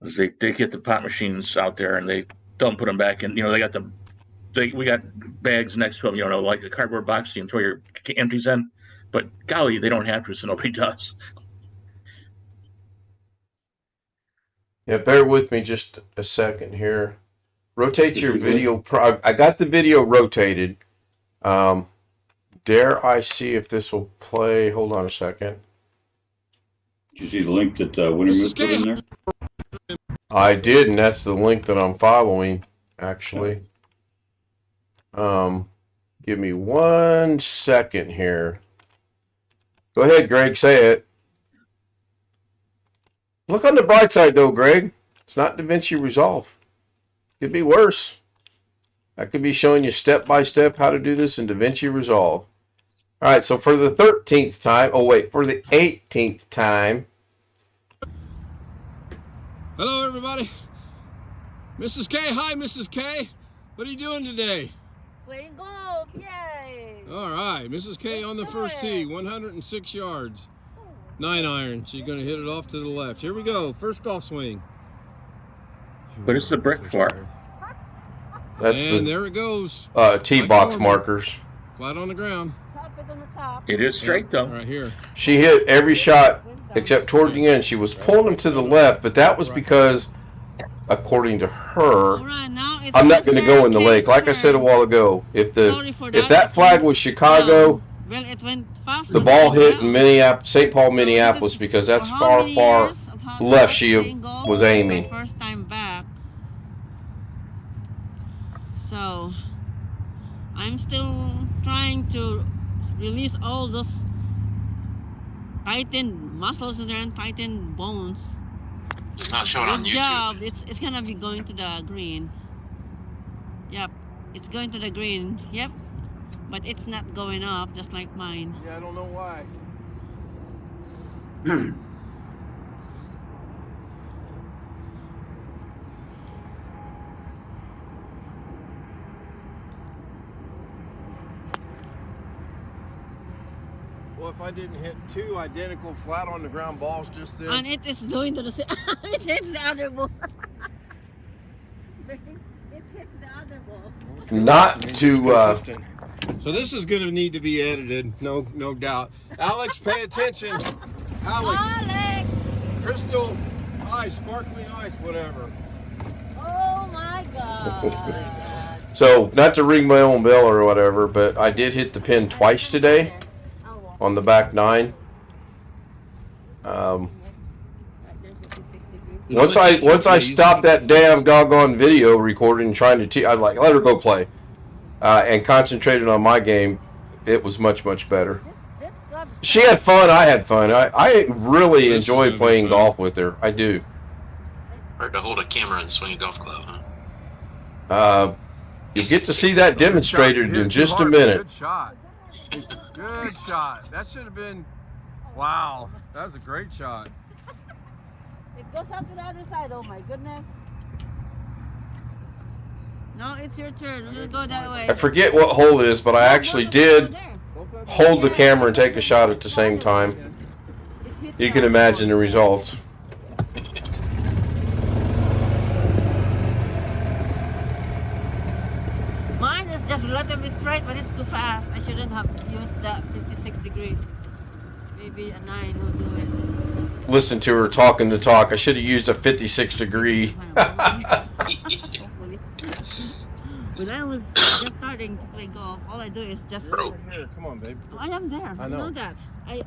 They get the pot machines out there, and they don't put them back in. We got bags next to them, like a cardboard box you can throw your empties in. But golly, they don't have to, so nobody does. Yeah, bear with me just a second here. Rotate your video. I got the video rotated. Dare I see if this will play? Hold on a second. Did you see the link that Wintermute put in there? I did, and that's the link that I'm following, actually. Give me 1 second here. Go ahead, Greg, say it. Look on the bright side, though, Greg. It's not DaVinci Resolve. Could be worse. I could be showing you step by step how to do this in DaVinci Resolve. All right, so for the 13th time, for the 18th time. Hello, everybody. Mrs. K, hi, Mrs. K. What are you doing today? Playing golf, yay! All right, Mrs. K on the first tee, 106 yards. 9-iron. She's going to hit it off to the left. Here we go. First golf swing. What is the brick for? That's there it goes. Tee box markers. Flat on the ground. Top it on the top. It is straight, though. Right here. She hit every shot except toward the end. She was pulling them to the left, but that was because, according to her, Right, now it's I'm not going to go in the Mr. lake. Like I said a while ago, if that flag was Chicago, well, it went fast. the ball hit in Minneapolis, St. Paul, Minneapolis, because that's far left she was aiming. First time back. So I'm still trying to release all those tightened muscles in there and tightened bones. It's not showing on Good YouTube. job. It's gonna be going to the green. Yep, it's going to the green. Yep, but it's not going up just like mine. Yeah, I don't know why. Well, if I didn't hit 2 identical flat on the ground balls just then. And it is doing to the it hits the other ball. It hits the other ball. Not to. So this is going to need to be edited, no doubt. Alex, pay attention. Alex. Crystal ice, sparkling ice, whatever. Oh my God. So, not to ring my own bell or whatever, but I did hit the pin twice today on the back 9. Once I stopped that damn doggone video recording, trying to I'd like let her go play, and concentrated on my game. It was much better. She had fun. I had fun. I really enjoy playing golf with her. I do. Hard to hold a camera and swing a golf club, huh? You'll get to see that demonstrated in just a minute. Good shot. Good shot. That should have been. Wow, that was a great shot. It goes up to the other side. Oh my goodness. No, it's your turn. We're gonna go that way. I forget what hole it is, but I actually did hold the camera and take a shot at the same time. You can imagine the results. Mine is just relatively straight, but it's too fast. I shouldn't have used that 56 degrees. Maybe a 9 will do it. Listen to her talking the talk. I should have used a 56 degree. When I was just starting to play golf, all I do is just. Here, come on, babe. I am there. I I know. know that. I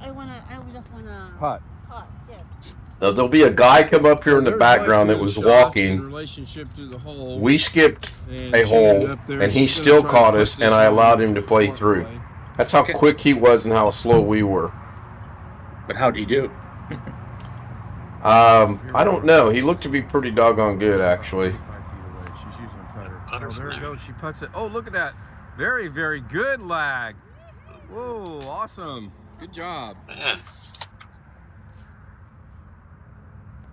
just wanna. Putt. Yeah. Now, there'll be a guy come up here in the There's background like that was good shots in walking. relationship to the hole. We skipped And a she hole, ended up there. and he She's gonna still try to caught put us, this and I on allowed him to play short through. play. That's how quick he was and how slow we were. But how'd he do? I don't know. He looked to be pretty doggone good, actually. 5 feet away. She's using a putter. Putter Oh, from there it there. goes. She puts it. Oh, look at that. Very, very good lag. Whoa, awesome. Good job. Man,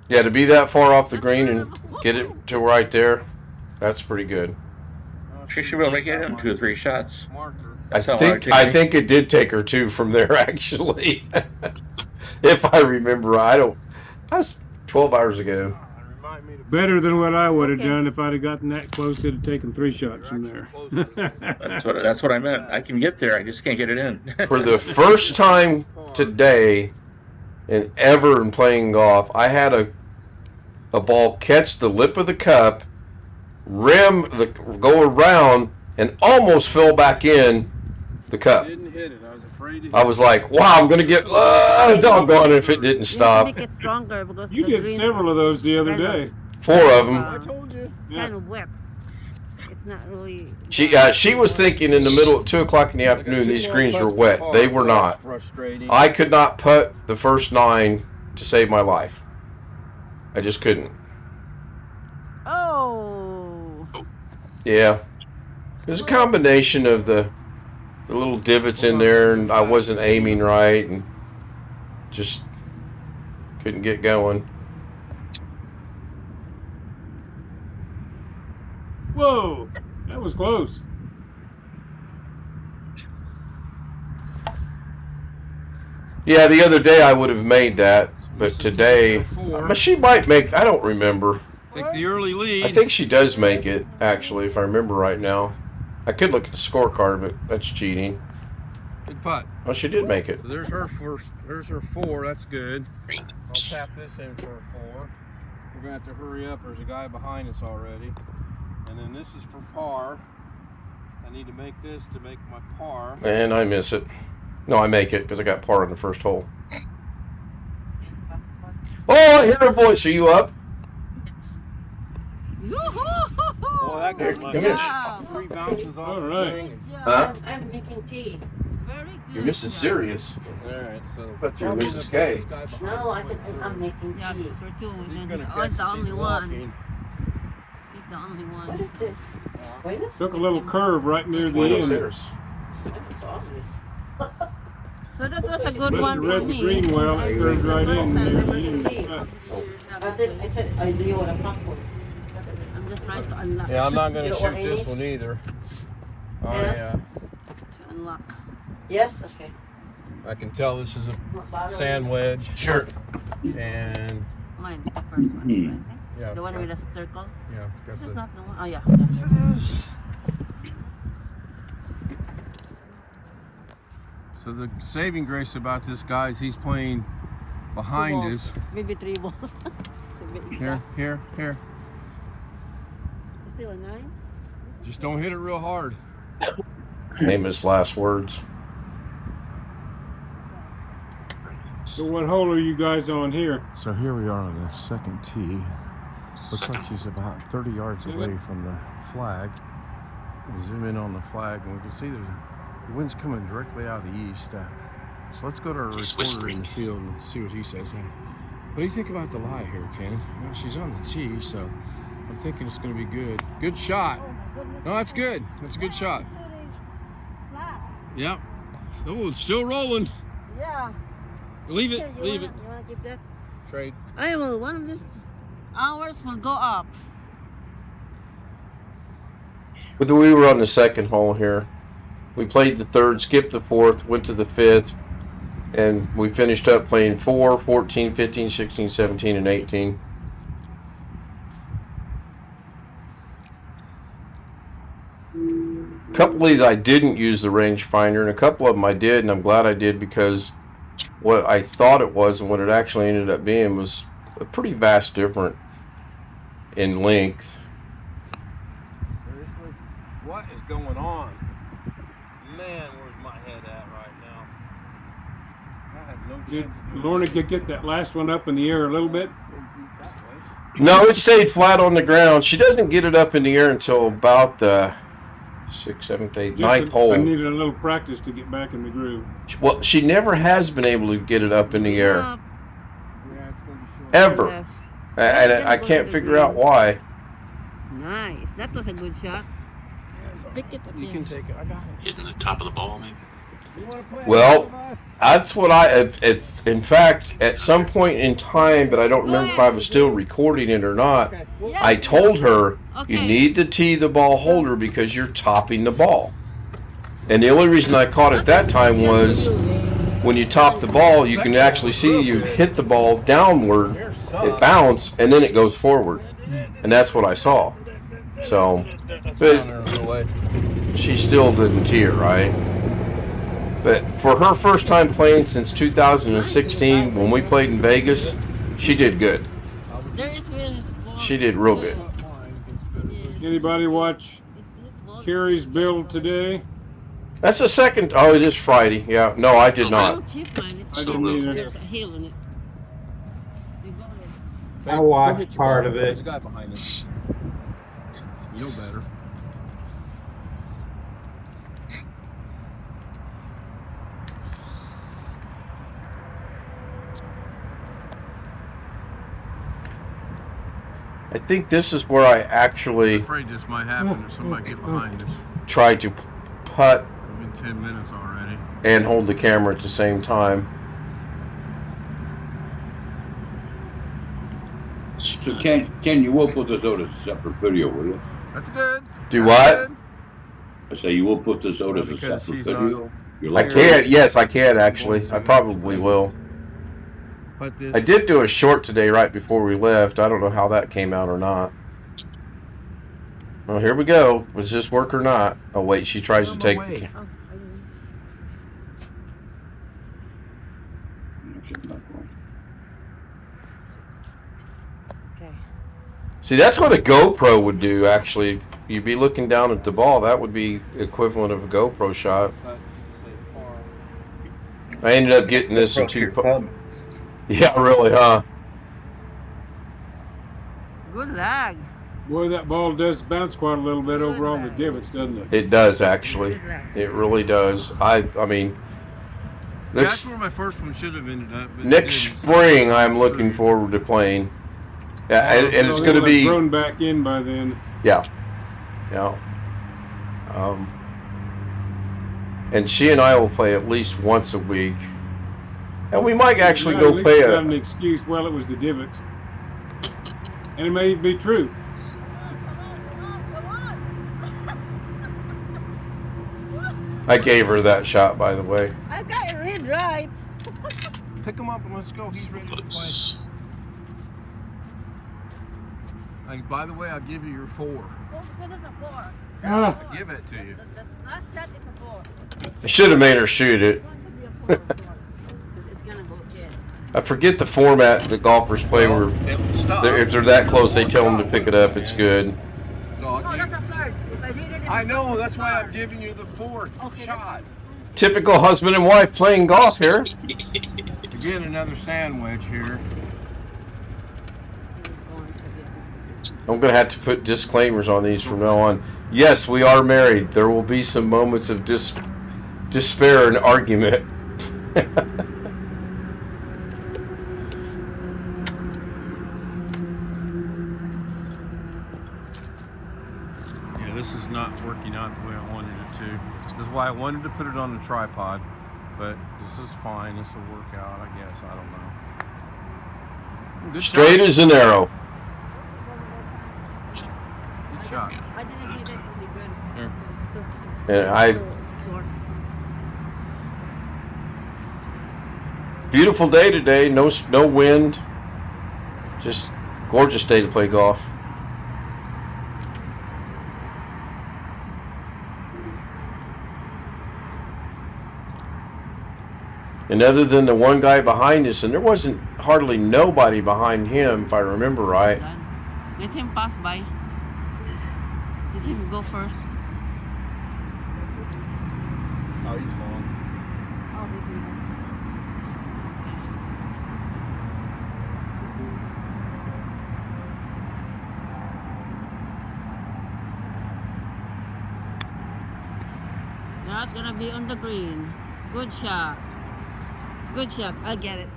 Yeah, to be that far off the green and get it to right there, that's pretty good. She should be able to make it in 2 or 3 shots. Marker. That's how I think it did take her 2 from there, actually. If I remember, that was 12 hours ago. Remind me to Better than what I would have done if I'd have gotten that close. It'd have taken 3 shots from there. That's what I meant. I can get there. I just can't get it in. For the first time today and ever in playing golf, I had a ball catch the lip of the cup, go around, and almost fell back in the cup. Didn't hit it. I was afraid to hit I was like, wow, I'm going to get doggone if it didn't stop. Make it stronger because You the did green several of those the other kind of- day. 4 of them. I told you. kind of wet. It's not really. She was thinking in the middle at 2 o'clock in the afternoon these greens were wet. They were not. Frustrating. I could not putt the first 9 to save my life. I just couldn't. Oh. Yeah. It was a combination of the little divots in there, and I wasn't aiming right, and just couldn't get going. Whoa, that was close. Yeah, the other day I would have made that, but today she might make. I don't remember. Take the early lead. I think she does make it, actually, if I remember right now. I could look at the scorecard, but that's cheating. Good putt. Oh, she did make it. So there's her first. There's her 4. That's good. I'll tap this in for a 4. We're gonna have to hurry up. There's a guy behind us already. And then this is for par. I need to make this to make my par. And I miss it. No, I make it because I got par on the first hole. Oh, I hear her voice. Are you up? Oh, that goes like Come here. 3 bounces off All the right. thing. Huh? I'm making tea. Very good. You're missing serious. Alright, so. But you're probably Mrs. the K. this guy behind No, I us said right I'm there. making Yeah, tea. for 2. He's And gonna he's catch always the us. He's only one. walking. He's the only one. What is this? Buenos? Took a little curve right near the Buenos end. Aires. That's lovely. So that was a good Must one have for read the me. green well. I It curved right in near the end. Tea. But then I said, do you want a popcorn? I'm just trying to unlock. Yeah, I'm not gonna You don't shoot want this any? one either. Oh Yeah? yeah. To unlock. Yes? Okay. I can tell this is a sand wedge. Sure. And Mine is the first one, this one, I think. yeah, The one got- with the circle. yeah, This got is the- not the one. Oh yeah. Yes, it is. So the saving grace about this guy is he's playing behind us. Maybe 3 balls. Here. Still a 9? Just don't hit it real hard. Famous last words. So what hole are you guys on here? So here we are on the second tee. Looks like she's about 30 yards away from the flag. We'll zoom in on the flag and we can see the wind's coming directly out of the east. So let's go to our recorder in the field and see what he says. What do you think about the lie here, Ken? Well, she's on the tee, so I'm thinking it's going to be good. Good shot. No, that's good. That's a good shot. Yep. Oh, it's still rolling. Yeah. Leave it. Here, Leave you it. wanna keep that? Trade. I will. One of these hours will go up. But we were on the second hole here. We played the third, skipped the fourth, went to the fifth, and we finished up playing 4, 14, 15, 16, 17, and 18. A couple of these I didn't use the rangefinder, and a couple of them I did, and I'm glad I did because what I thought it was and what it actually ended up being was a pretty vast difference in length. Seriously? What is going on? Man, where's my head at right now? I have no Did chance of doing Lorna get that last one up in the air a little bit? No, it stayed flat on the ground. She doesn't get it up in the air until about the 6th, 7th, 8th, 9th hole. I needed a little practice to get back in the groove. Well, she never has been able to get it up in the air. Yeah, it's going to be short. Ever. Left. And I can't figure out why. Nice. That was a good shot. Pick it up. You can take it. I got it. Hitting the top of the ball, maybe. You want to play Well, with us? that's what if in fact, at some point in time, but I don't remember if I was still recording it or not, Okay. I told her, you Okay. need to tee the ball holder because you're topping the ball. And the only reason I caught it that time was when you top the ball, you can actually see you hit the ball downward, it bounce, and then it goes forward. And that's what I saw. So, That's but down there a little way. she still didn't tee it right. But for her first time playing since 2016, when we played in Vegas, she did good. There is wind. She did real good. Anybody watch Carrie's build today? That's the second. Oh, it is Friday. Yeah. No, I did I not. don't chip mine. It's I didn't either. There's a hill on it. You go there. I watched part of There's it. a guy behind us. You know better. I think this is where I actually I'm afraid this might happen if somebody get behind us. tried to putt It's been 10 minutes already. and hold the camera at the same time. So Ken, you will put this out as a separate video, will you? That's good. Do That's what? good. I say you will put this out as a Because separate she's video. You're I like, can. Yes, I can actually. I probably will. But this, I did do a short today right before we left. I don't know how that came out or not. Well, here we go. Was this work or not? Oh wait, she tries to take the. Oh, okay. See, that's what a GoPro would do. Actually, you'd be looking down at the ball. That would be equivalent of a GoPro shot. I ended up getting this in two. Yeah, really, huh? Good lag. Boy, that ball does bounce quite a little bit over all the divots, doesn't it? It does actually. It really does. I mean, That's next where my first one should have ended up. But it next didn't. spring, I'm looking forward to playing. Yeah, and it's So going to they'll have be grown back in by then. yeah. And she and I will play at least once a week, and we might actually Yeah, at go least play you got an a. excuse. Well, it was the divots, and it may be true. I gave her that shot, by the way. I got it read right. Pick him up and let's go. He's ready to play. By the way, I'll give you your 4. Oh, goodness, a 4. Ah. I'll give it to you. The last shot is a 4. I should have made her shoot it. It's going to be a 4, of course. 'Cause it's going to go in. I forget the format the golfers play where Stop. if they're that close, they tell them to pick it up. It's good. So I'll No, give, that's a 3rd. If I did it, it's I a know, third. that's why I'm giving you the 4th Okay, shot. Typical husband and wife playing golf here. Again, another sandwich here. I'm going to have to put disclaimers on these from now on. Yes, we are married. There will be some moments of despair and argument. Yeah, this is not working out the way I wanted it to. This is why I wanted to put it on the tripod, but this is fine. This will work out, I guess. I don't know. Good Straight shot. as an arrow. Good shot. I didn't hit it really good. Here. So, And I short. beautiful day today. No wind. Just gorgeous day to play golf. And other than the one guy behind us, and there wasn't hardly nobody behind him, if I remember right. Let him pass by. Let him go first. Oh, he's long. Oh, this is That's gonna be on the green. Good shot. Good shot. I'll get it.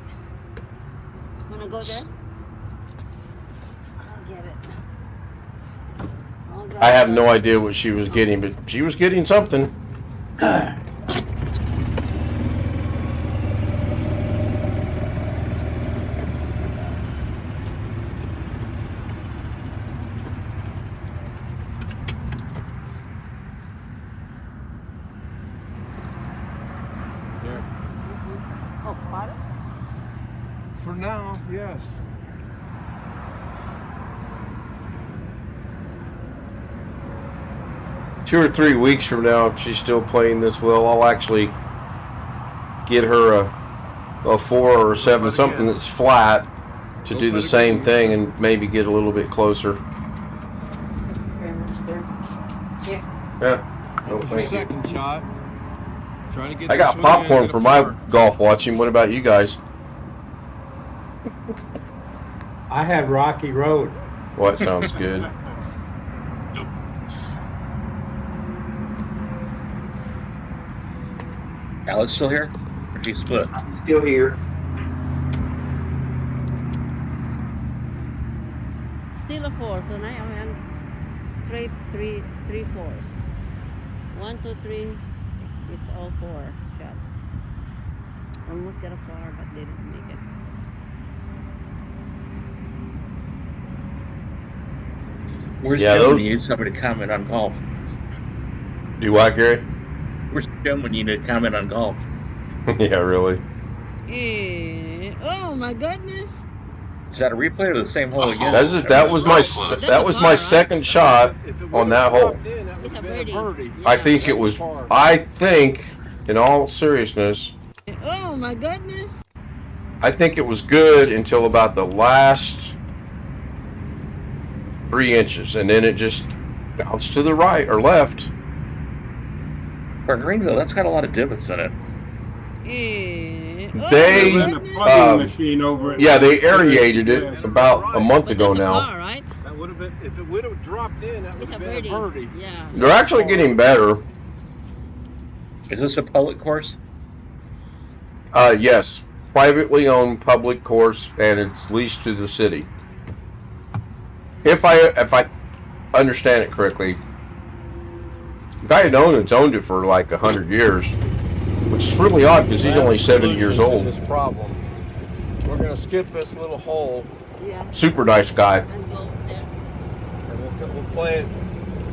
Wanna go there? I'll get it. I'll drive I have there. no idea what she was getting, but she was getting something. There. This one. Oh, pardon? For now, yes. Two or 3 weeks from now, if she's still playing this well, I'll actually get her a 4 or 7, something that's flat, to do the same thing and maybe get a little bit closer. Very much there. Yeah. Yeah. No, Your thank you. second shot. Trying to get I this got one in, popcorn get a for my par. golf watching. What about you guys? I had Rocky Road. Well, that sounds good. Alex still here? Or he split? Still here. Still a 4, so now I'm straight three fours. 1, 2, 3. It's all 4 shots. Almost got a par, but didn't make it. Where's Yeah, Jim those- when you need somebody to comment on golf? Do what, Gary? Where's Jim when you need to comment on golf? Yeah, really. Oh my goodness! Is that a replay or the same hole again? That was my second shot If it on would've that hole. dropped in, that It's a would've been birdie. I think it was. I think, in all seriousness, Oh my goodness! I think it was good until about the last 3 inches, and then it just bounced to the right or left. For Greenville, that's got a lot of divots in it. They, Ran a plugging machine over it. yeah, they aerated it about a month ago now. Right? That would have been, if it would have dropped in, that would It's a have been a birdie. birdie. Yeah. They're actually getting better. Is this a public course? Yes, privately owned public course, and it's leased to the city. If I understand it correctly, the guy that owned it for like 100 years, which is really odd because he's only 70 years Solution to old. This problem. We're gonna skip this little hole, Yeah. Super nice guy. And go there. and we'll play it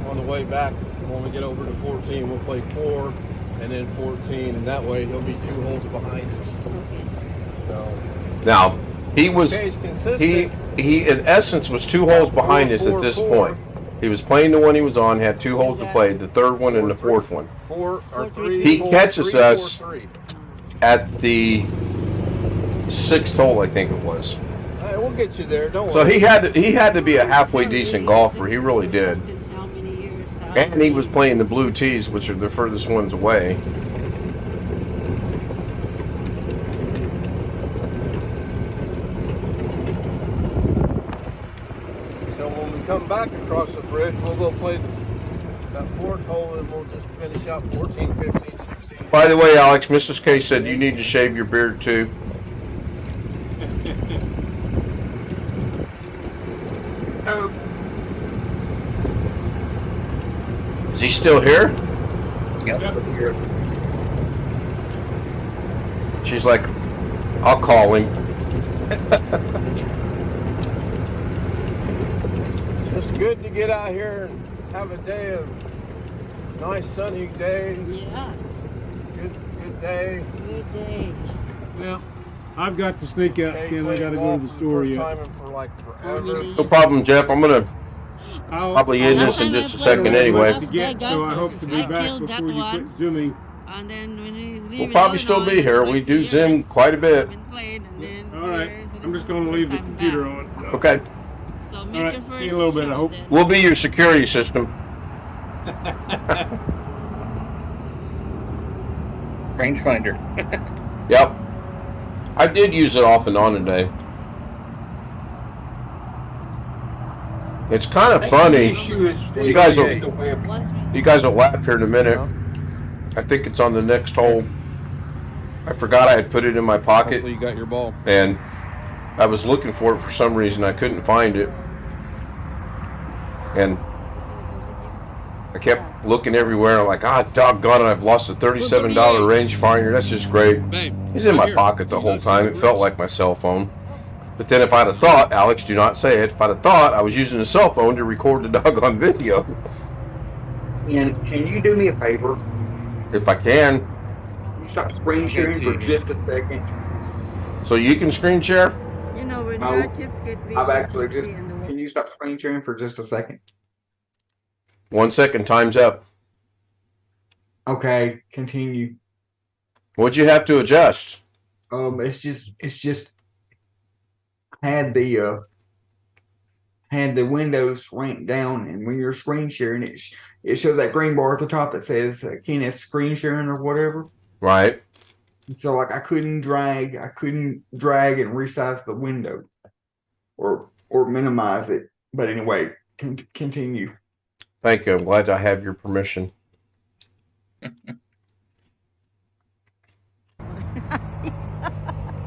on the way back when we get over to 14. We'll play 4, and then 14, and that way he'll be 2 holes behind us. Okay. So Now, he was stays consistent. he in essence was 2 holes behind us at this point. He was playing the one he was on, had 2 holes to play, the third one and the fourth one. 4 or 3. He 4, catches 3, us 4, 3. at the 6th hole, I think it was. All right, we'll get you there. Don't So worry. he had to be a halfway decent golfer. He really did. How many years? And he was playing the blue tees, which are the furthest ones away. So when we come back across the bridge, we'll go play that 4th hole, and we'll just finish out 14, 15, 16. By the way, Alex, Mrs. K said you need to shave your beard too. Oh, Is he still here? Yep. She's like, I'll call him. Just good to get out here and have a day of nice sunny day. Yes. Good day. Good day. Well, I've got to sneak out, Okay, Ken. I playing got to go golf to the for store first yet. time in for like forever. No problem, Jeff. I'm gonna I'll probably end this in just a second anyway. to get, so I hope to be I back killed that before you one. quit zooming. And then when you leave We'll it probably all still on, be here. We like do years, Zoom quite a bit. haven't played, and then All right. years, and I'm it's just going to leave the time computer back. on. Okay. So make All right. your See first you in a little bit, I shot hope. then. We'll be your security system. Rangefinder. Yep. I did use it off and on today. It's kind of funny. You guys will laugh here in a minute. I think it's on the next hole. I forgot I had put it in my pocket, Hopefully you got your ball. and I was looking for it for some reason. I couldn't find it, and I kept looking everywhere. And I'm like, doggone it! I've lost a $37 rangefinder. That's just great. He's in my pocket the whole time. It felt like my cell phone. But then if I'd have thought, Alex, do not say it. If I'd have thought I was using a cell phone to record the doggone video. And can you do me a favor? If I can. You stop screen sharing for just a second. So you can screen share? You know, when No, relatives get I've actually just. in the Can you stop screen sharing for just a second? 1 second, time's up. Okay, continue. What'd you have to adjust? It's just had the windows ranked down, and when you're screen sharing, it shows that green bar at the top that says Ken screen sharing or whatever. Right. So like I couldn't drag and resize the window, or minimize it. But anyway, continue. Thank you. I'm glad I have your permission.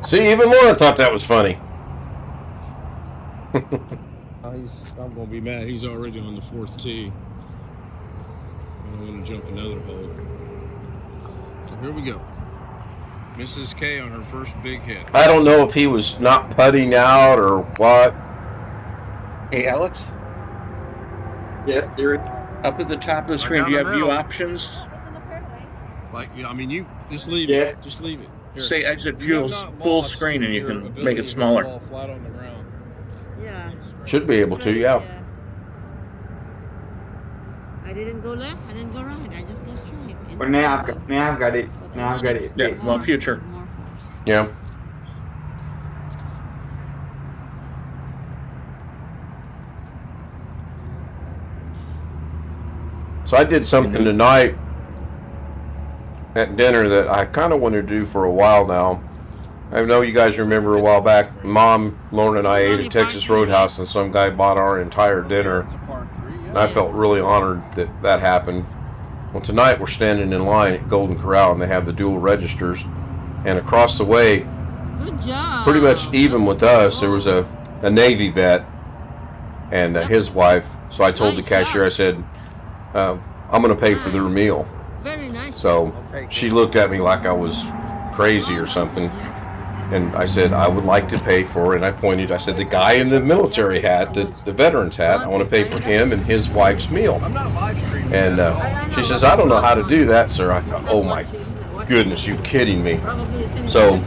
See, even Laura thought that was funny. I'm going to be mad. He's already on the 4th tee. I don't want to jump another hole. So here we go. Mrs. K on her first big hit. I don't know if he was not putting out or what. Hey, Alex, Yes, Gary. up at the top of the screen, do you have view options? Like, I mean, you just leave Yes. it. Just leave it. Here. Say exit You have view not full lost screen and you your can ability make it to hit the smaller. ball flat on the ground. Yeah. Should be able to, yeah. I didn't go left. I didn't go right. I just go straight. But now I've got it. Now I've got it. Yeah, well, future. More force. Yeah. So I did something tonight at dinner that I kind of wanted to do for a while now. I know you guys remember a while back, Mom, Lauren, and I ate at Texas Roadhouse, and some guy bought our entire dinner. And I felt really honored that that happened. Well, tonight we're standing in line at Golden Corral, and they have the dual registers. And across the way, Good job. pretty much even with us, there was a Navy vet and his wife. So I told the cashier, I said, I'm going to pay for their meal. Very nice. So she looked at me like I was crazy or something. And I said, I would like to pay for, and I pointed, I said, the guy in the military hat, the veteran's hat, I want to pay for him and his wife's meal. I'm not live streaming. And she says, I don't know how to do that, sir. I thought, oh my goodness, you kidding me? So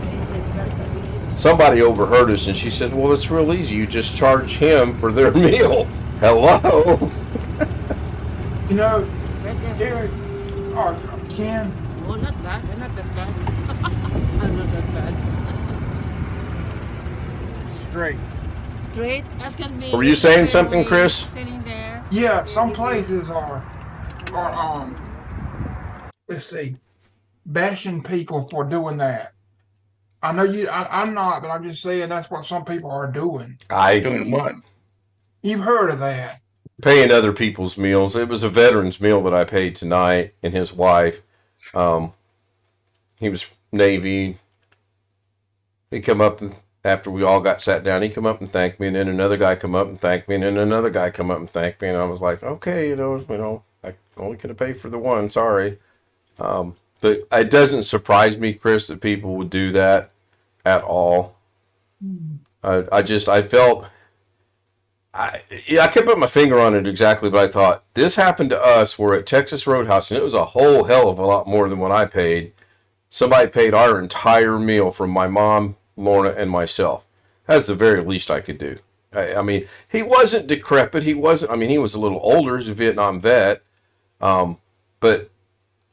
somebody overheard us, and she said, well, it's real easy. You just charge him for their meal. Hello? You know, Eric, or Ken, Oh, not bad. I'm not that bad. I'm not that bad. Straight. Straight as can be. Were you saying something, Chris? Sitting there. yeah, some places are let's see, bashing people for doing that. I know I'm not, but I'm just saying that's what some people are doing. Doing what? You've heard of that. Paying other people's meals. It was a veteran's meal that I paid tonight, and his wife. He was Navy. He come up and after we all got sat down, he come up and thanked me, and then another guy come up and thanked me, and then another guy come up and thanked me, and I was like, okay, you know, I only could have paid for the one. Sorry, but it doesn't surprise me, Chris, that people would do that at all. I felt. I can't put my finger on it exactly, but I thought this happened to us. We're at Texas Roadhouse, and it was a whole hell of a lot more than what I paid. Somebody paid our entire meal from my mom, Lorna, and myself. That's the very least I could do. I mean, he wasn't decrepit. He wasn't. I mean, he was a little older. He's a Vietnam vet, but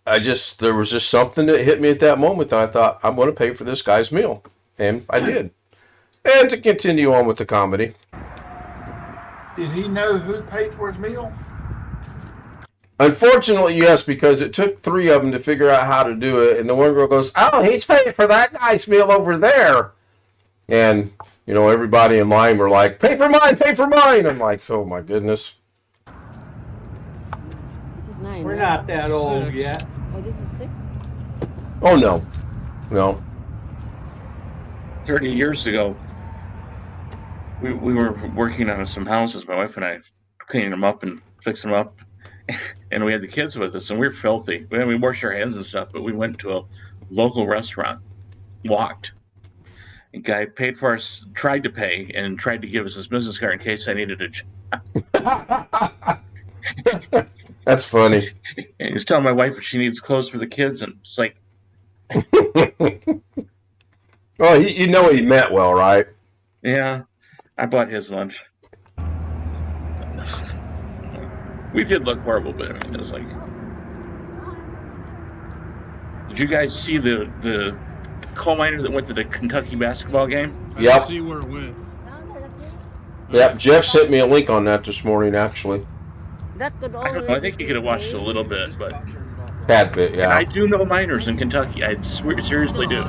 there was just something that hit me at that moment that I thought I'm going to pay for this guy's meal, and I did. And to continue on with the comedy. Did he know who paid for his meal? Unfortunately, yes, because it took 3 of them to figure out how to do it. And the one girl goes, oh, he's paying for that guy's meal over there. And, you know, everybody in line were like, pay for mine, pay for mine. I'm like, oh, my goodness. This is 9. We're right? not that old 6. yet. Oh, this is 6? Oh, no. No. 30 years ago, we were working on some houses, my wife and I, cleaning them up and fixing them up. And we had the kids with us, and we were filthy. We washed our hands and stuff, but we went to a local restaurant, walked. The guy paid for us, tried to pay, and tried to give us his business card in case I needed a job. That's funny. And he's telling my wife that she needs clothes for the kids, and it's like... Well, you know he meant well, right? Yeah, I bought his lunch. We did look horrible, but I mean, it was like... Did you guys see the coal miner that went to the Kentucky basketball game? I didn't see where it went. Yep, Jeff sent me a link on that this morning, actually. That could I don't know, I think you could have watched a little bit, but... Tad bit, And yeah. I do know miners in Kentucky. I seriously do.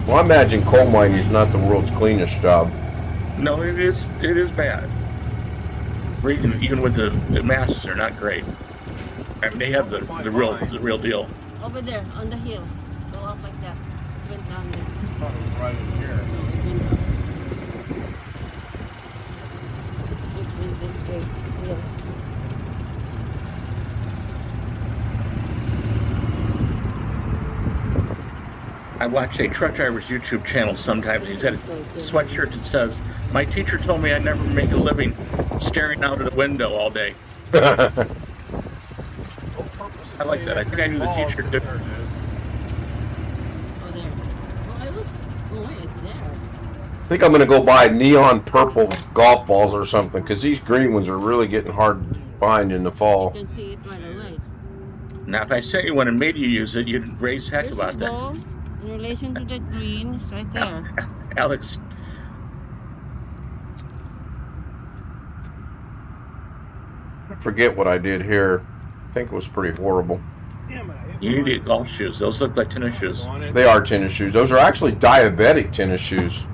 Well, I imagine coal mining is not the world's cleanest job. No, it is bad. Even with the masks, they're not great. I mean, they have the real deal. over there on the hill. Go up like that. It went down there. I thought it was right in here. No, it went down. It went this way. Hill. I watch a truck driver's YouTube channel sometimes. He's got a sweatshirt that says, "My teacher told me I'd never make a living staring out of the window all day." I like that. I think I knew the teacher did. Oh, there. Oh, I was. Oh, wait, it's there. I think I'm going to go buy neon purple golf balls or something, because these green ones are really getting hard to find in the fall. You can see it right away. Now, if I sent you one and made you use it, you'd raise heck There's about a that. ball in relation to the green. It's right there. Alex, I forget what I did here. I think it was pretty horrible. you need to get golf shoes. Those look like tennis shoes. They are tennis shoes. Those are actually diabetic tennis shoes.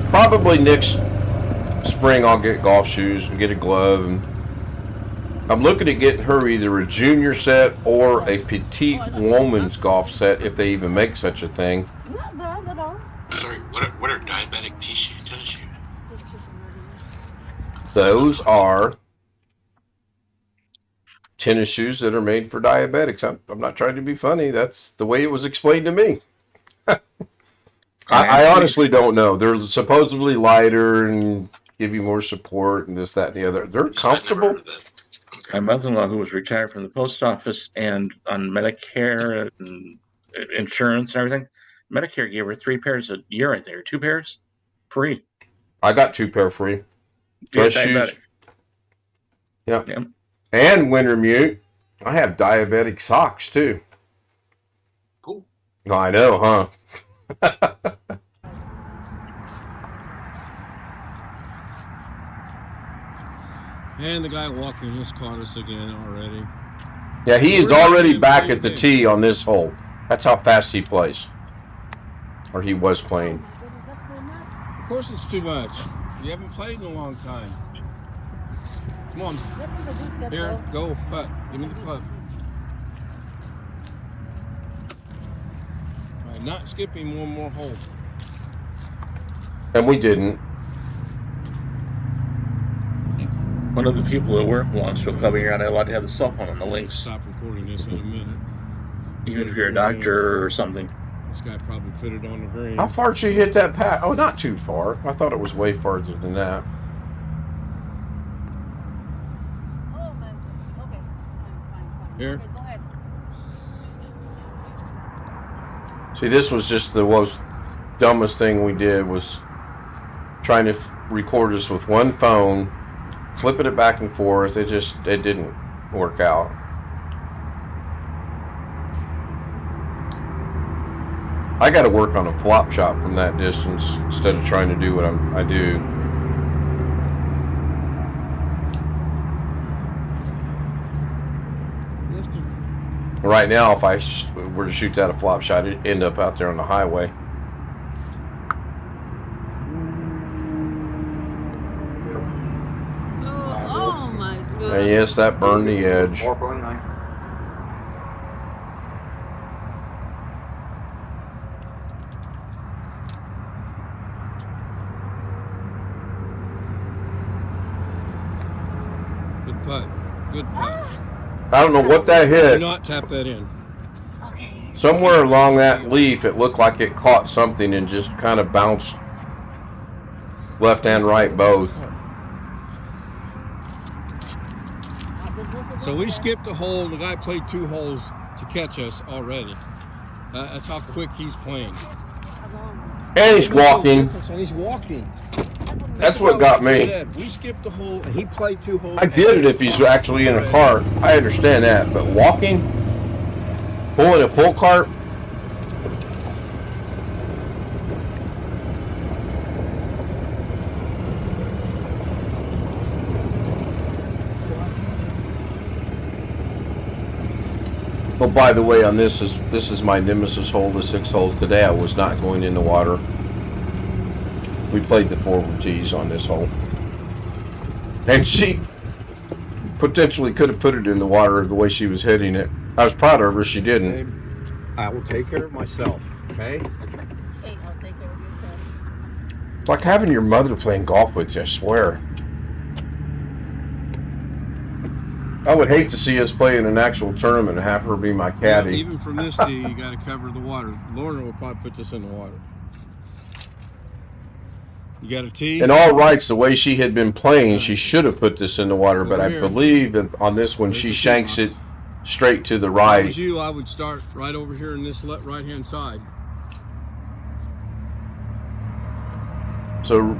Probably next spring I'll get golf shoes and get a glove. And I'm looking at getting her either a junior set or a petite woman's golf set, if they even make such a thing. Not bad at all. Sorry, what are diabetic tennis shoes? Those are tennis shoes that are made for diabetics. I'm not trying to be funny. That's the way it was explained to me. I honestly don't know. They're supposedly lighter and give you more support and this, that, and the other. They're comfortable. My mother-in-law, who was retired from the post office and on Medicare and insurance and everything, Medicare gave her 3 pairs a year, I think, or 2 pairs free. I got 2 pair free. Dress shoes. Yep. Yep. And winter mute. I have diabetic socks too. Cool. I know, huh? And the guy walking just caught us again already. Yeah, he is already back at the tee on this hole. That's how fast he plays. Or he was playing. Of course it's too much. You haven't played in a long time. Come on. Here, go, putt. Give me the club. All right, not skipping one more hole. And we didn't. One of the people at work belongs to a club, and you're not allowed to have the cell phone on the links. Stop recording this in a minute. Even if you're a doctor or something. This guy probably put it on the green. How far did she hit that pat? Oh, not too far. I thought it was way farther than that. Oh, man. Okay. Fine. Here. Okay, go ahead. See, this was just the most dumbest thing we did was trying to record us with one phone, flipping it back and forth. It didn't work out. I got to work on a flop shot from that distance instead of trying to do what I do. Right now, if I were to shoot that a flop shot, it'd end up out there on the highway. Oh my And God. yes, that burned the edge. Good putt. Good putt. I don't know what that Do hit. not tap that in. Somewhere along that leaf, it looked like it caught something and just kind of bounced left and right both. So we skipped a hole. The guy played 2 holes to catch us already. That's how quick he's playing. And he's walking. And he's walking. That's what got me. We skipped a hole and he played 2 holes. I get it if he's actually in a cart. I understand that. But walking? Pulling a pull cart? Oh, by the way, on this is my nemesis hole, the 6th hole today. I was not going in the water. We played the forward tees on this hole. And she potentially could have put it in the water the way she was hitting it. I was proud of her. She didn't. I will take care of myself. Okay? Okay, I'll take care of yourself. It's like having your mother playing golf with you, I swear. I would hate to see us play in an actual tournament and have her be my caddy. Even from this tee, you got to cover the water. Lorna will probably put this in the water. You got a tee? In all rights, the way she had been playing, she should have put this in the water, but I believe that on this one, she shanks it straight to the If I right. was you, I would start right over here in this right-hand side. So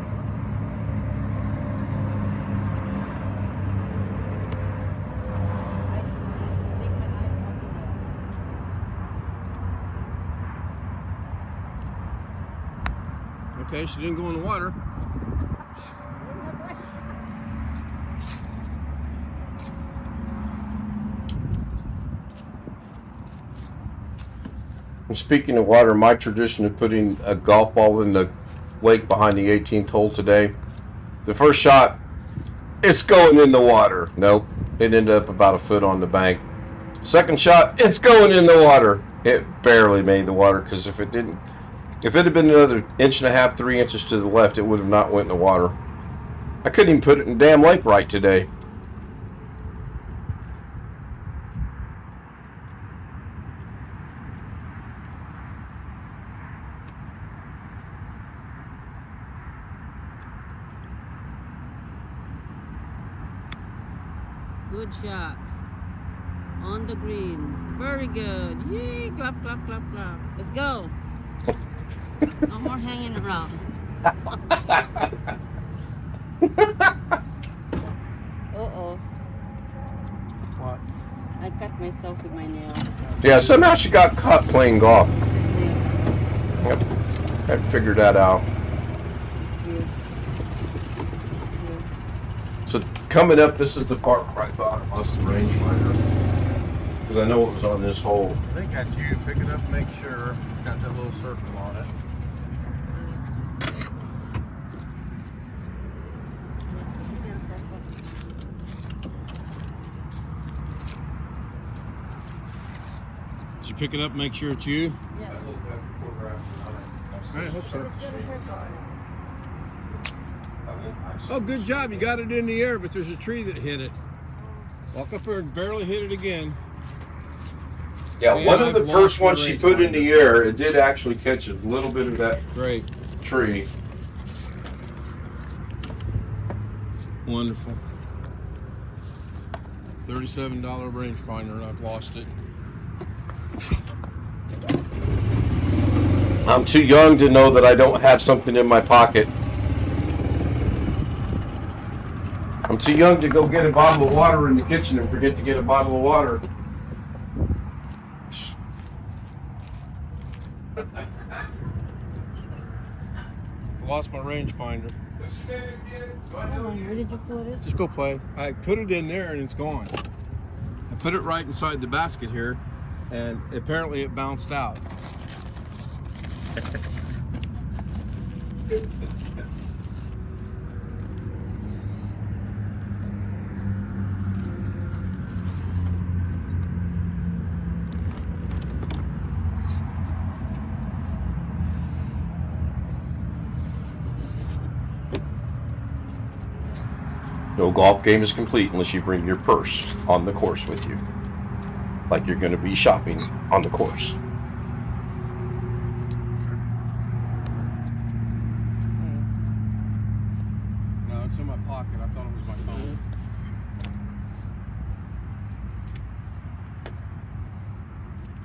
Okay, she didn't go in the water. And speaking of water, my tradition of putting a golf ball in the lake behind the 18th hole today, the first shot, it's going in the water. Nope, it ended up about a foot on the bank. Second shot, it's going in the water. It barely made the water, because if it had been another 1.5 to 3 inches to the left, it would have not went in the water. I couldn't even put it in the damn lake right today. Good shot. On the green. Very good. Yay! Clap, clap, clap, clap. Let's go. No more hanging around. Uh-oh. What? I cut myself with my nail. Yeah, somehow she got caught playing golf. This nail. Yep. I figured that out. Here. So coming up, this is the part where I thought I lost the rangefinder. Because I know it was on this hole. I think that's you. Pick it up, make sure. It's got that little circle on it. Did you pick it up, make sure it's you? Yeah. I hope so. Oh, good job. You got it in the air, but there's a tree that hit it. Walk up there and barely hit it again. Yeah, Man, one of I've the lost first the ones she put in rangefinder. the air, it did actually catch a little bit of that Great. tree. Wonderful. $37 rangefinder, and I've lost it. I'm too young to know that I don't have something in my pocket. I'm too young to go get a bottle of water in the kitchen and forget to get a bottle of water. I lost my rangefinder. Where did you put it? Just go play. I put it in there and it's gone. I put it right inside the basket here, and apparently it bounced out. No golf game is complete unless you bring your purse on the course with you. Like you're going to be shopping on the course. No, it's in my pocket. I thought it was my phone.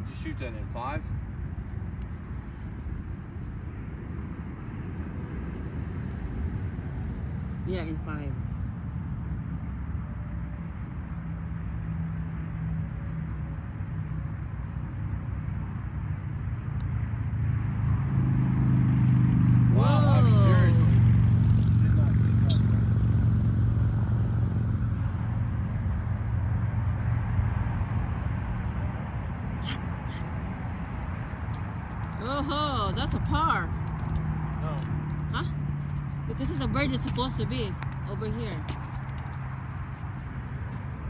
Did you shoot that in 5? Yeah, in 5. Wow, I seriously did not see that. Oh, that's a par. No. Huh? Because it's a bird it's supposed to be over here.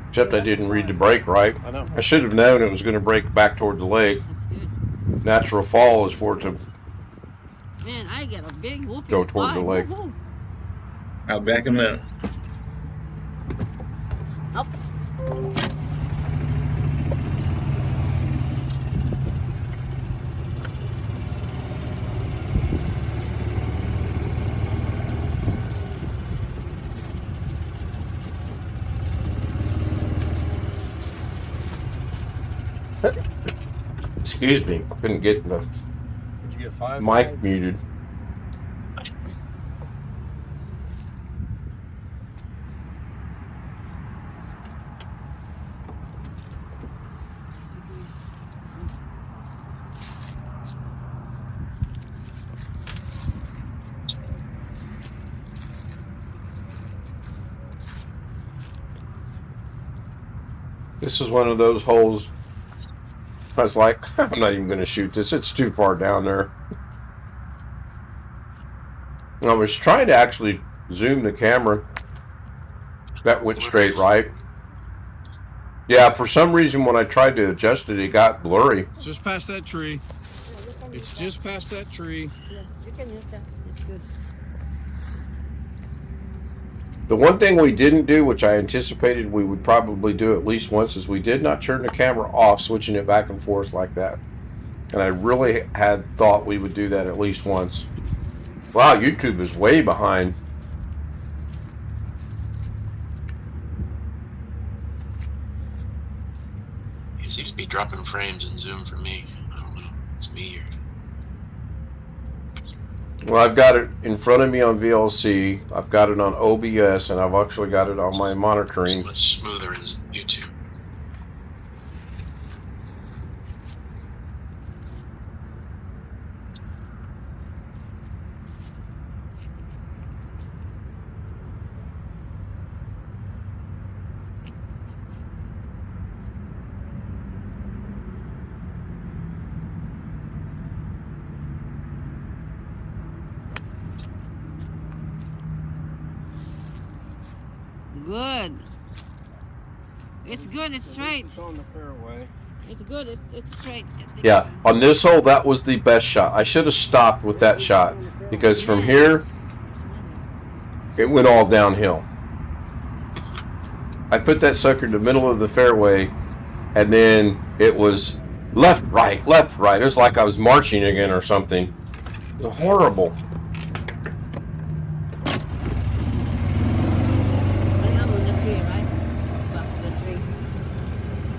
Except I didn't read the break right. I know. I should have known it was going to break back toward the lake. That's good. Natural fall is for it to Man, I get a big whooping. go toward the lake. Woohoo. I'll be back in a minute. Up. Excuse me, couldn't get the Did you get 5? mic muted. This is one of those holes. I was like, I'm not even going to shoot this. It's too far down there. I was trying to actually zoom the camera. That went straight right. Yeah, for some reason when I tried to adjust it, it got blurry. It's just past that tree. Yeah, you can It's use just past that tree. that. Yes, you can use that. It's good. The one thing we didn't do, which I anticipated we would probably do at least once, is we did not turn the camera off, switching it back and forth like that. And I really had thought we would do that at least once. Wow, YouTube is way behind. It seems to be dropping frames in Zoom for me. I don't know. It's me or. Well, I've got it in front of me on VLC. I've got it on OBS, and I've actually got it on my It's monitoring. much smoother in YouTube. Good. It's good. It's straight. It's on the fairway. It's good. It's straight. Yeah, on this hole, that was the best shot. I should have stopped with that shot because from here, it went all downhill. I put that sucker in the middle of the fairway, and then it was left, right, left, right. It was like I was marching again or something. It was horrible.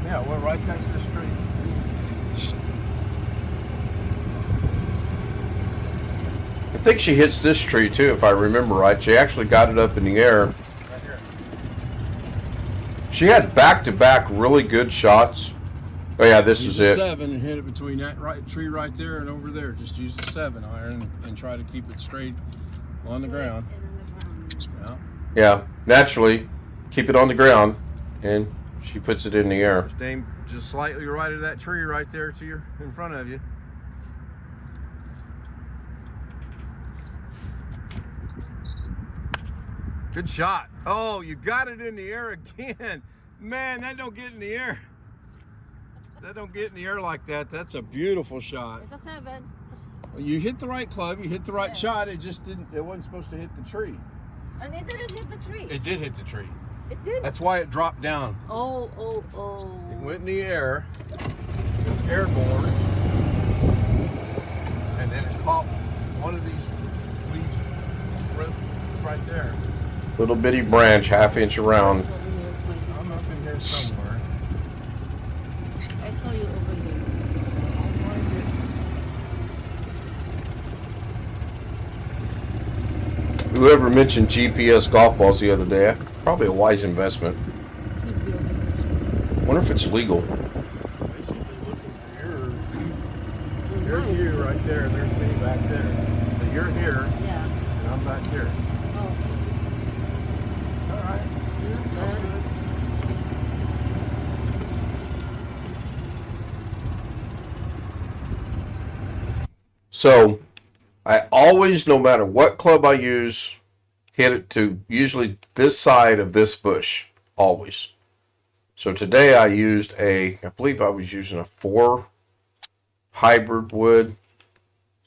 Yeah, we're right next to the street. I think she hits this tree too, if I remember right. She actually got it up in the air. Right here. She had back-to-back really good shots. Oh yeah, this Use is the it. 7 and hit it between that tree right there and over there. Just use the 7 iron and try to keep it straight on the ground. Yeah. Yeah, naturally, keep it on the ground, and she puts it in the air. Just aim just slightly right of that tree right there to your in front of you. Good shot. Oh, you got it in the air again. Man, that don't get in the air. That don't get in the air like that. That's a beautiful shot. It's a 7. Well, you hit the right club, you hit the right shot. It just didn't. It wasn't supposed to hit the tree. And it didn't hit the tree. It did hit the tree. It did. That's why it dropped down. Oh. It went in the air. It was airborne, and then it caught one of these leaves right there. Little bitty branch, half-inch around. I'm up in here somewhere. I saw you over here. I'll find it. Whoever mentioned GPS golf balls the other day, probably a wise investment. Wonder if it's legal. Basically looking for yours. There's you right there, there's me back there. So you're here, Yeah. and I'm back here. Oh. It's all right. Not bad. So, I always, no matter what club I use, hit it to usually this side of this bush. Always. So today I used I believe I was using a 4 hybrid wood,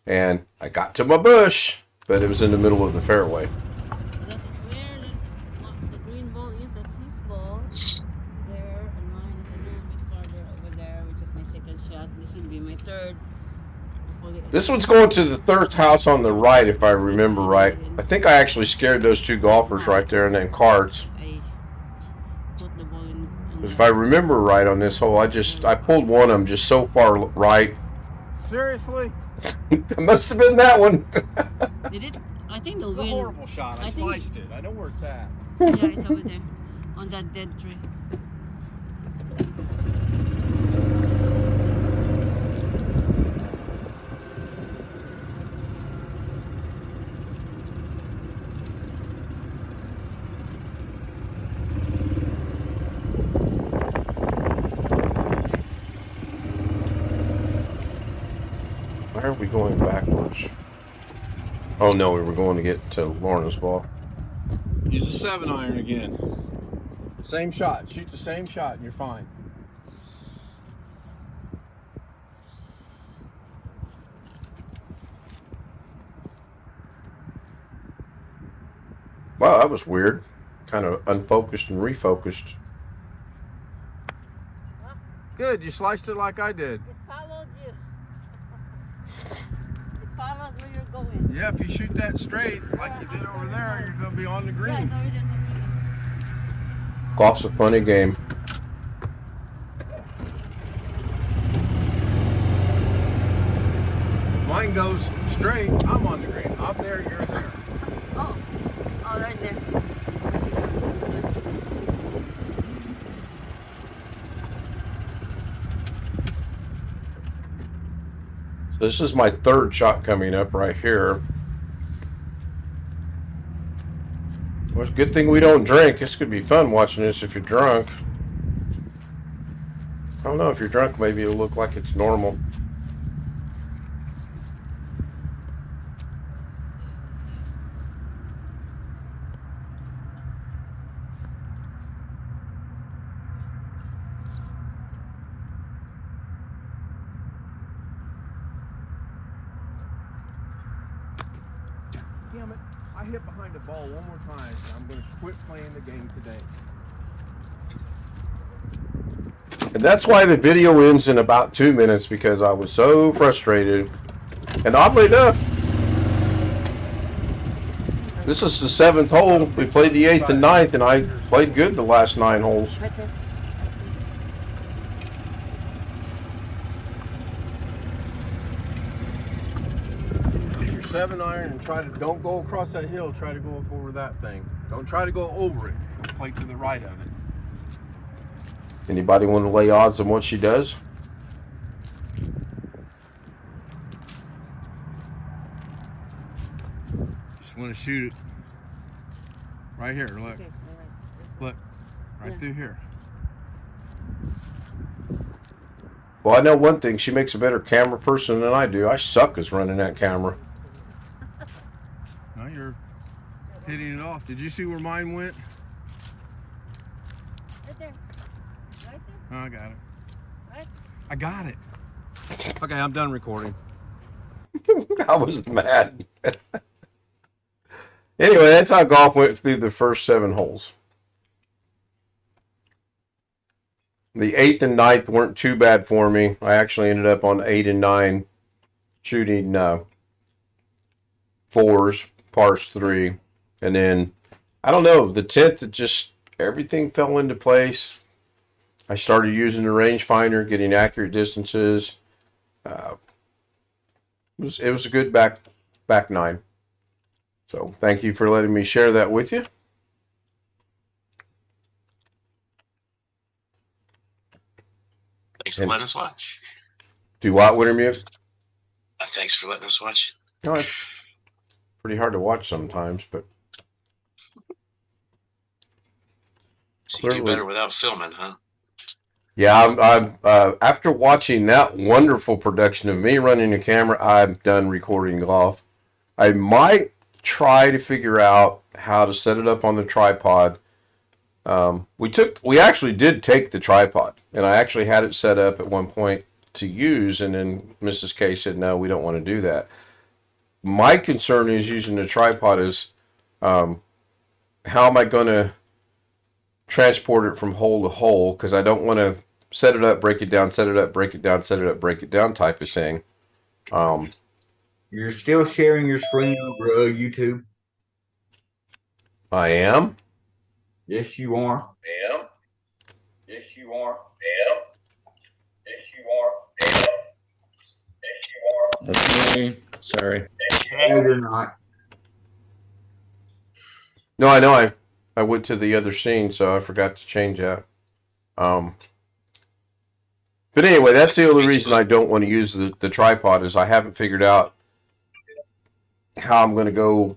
and I got to my bush, but it was in the middle of the fairway. Because it's weird that the green ball is that's his ball there, and mine is a little bit farther over there, which is my second shot. This will be my third. This one's going to the third house on the right, if I remember right. I think I actually scared those 2 golfers right there and then carts. I put the ball in. If I remember right on this hole, I pulled one of them just so far right. Seriously? It must have been that one. Did it? I think the The wind. horrible shot. I I think- sliced it. I know where it's at. Yeah, it's over there on that dead tree. Why are we going backwards? Oh no, we were going to get to Lorna's ball. Use a 7 iron again. Same shot. Shoot the same shot and you're fine. Wow, that was weird. Kind of unfocused and refocused. Good. You sliced it like I did. It followed you. It followed where you're going. Yeah, if you shoot that straight like you did over there, you're going to be on the Yeah, green. it's already on the green. Golf's a funny game. Mine goes straight. I'm on the green. I'm there, you're there. Oh, right there. So this is my third shot coming up right here. Well, it's a good thing we don't drink. This could be fun watching this if you're drunk. I don't know, if you're drunk, maybe it'll look like it's normal. Damn it. I hit behind the ball one more time, and I'm going to quit playing the game today. And that's why the video ends in about 2 minutes, because I was so frustrated. And oddly enough, this is the 7th hole. We played the 8th and 9th, and I played good the last 9 holes. Right there. Get your 7-iron and don't go across that hill. Try to go up over that thing. Don't try to go over it. Play to the right of it. Anybody want to lay odds on what she does? Just want to shoot it. Right here, look. Okay, all Look. Right Yeah. through here. Well, I know one thing. She makes a better camera person than I do. I suck as running that camera. No, you're hitting it off. Did you see where mine went? Right there. Right there. Oh, I got it. Right. I got it. Okay, I'm done recording. I was mad. Anyway, that's how golf went through the first 7 holes. The 8th and 9th weren't too bad for me. I actually ended up on 8 and 9 shooting 4s, pars 3. And then, I don't know, the 10th, it just, everything fell into place. I started using the rangefinder, getting accurate distances. It was a good back 9. So thank you for letting me share that with you. Thanks for letting us watch. Do what, Wintermute? Thanks for letting us watch. No, it's pretty hard to watch sometimes, but So you do clearly- better without filming, huh? yeah, I'm after watching that wonderful production of me running a camera, I'm done recording golf. I might try to figure out how to set it up on the tripod. We actually did take the tripod, and I actually had it set up at one point to use, and then Mrs. K said, no, we don't want to do that. My concern is using the tripod is, how am I going to transport it from hole to hole? Because I don't want to set it up, break it down, set it up, break it down, set it up, break it down type of thing. You're still sharing your screen over YouTube. I am. Yes, you are. Am. Yes, you are. Am. Yes, you are. Yes, you are. That's me. Sorry. No, you're not. No, I know. I went to the other scene, so I forgot to change that. But anyway, that's the only reason I don't want to use the tripod is I haven't figured out how I'm going to go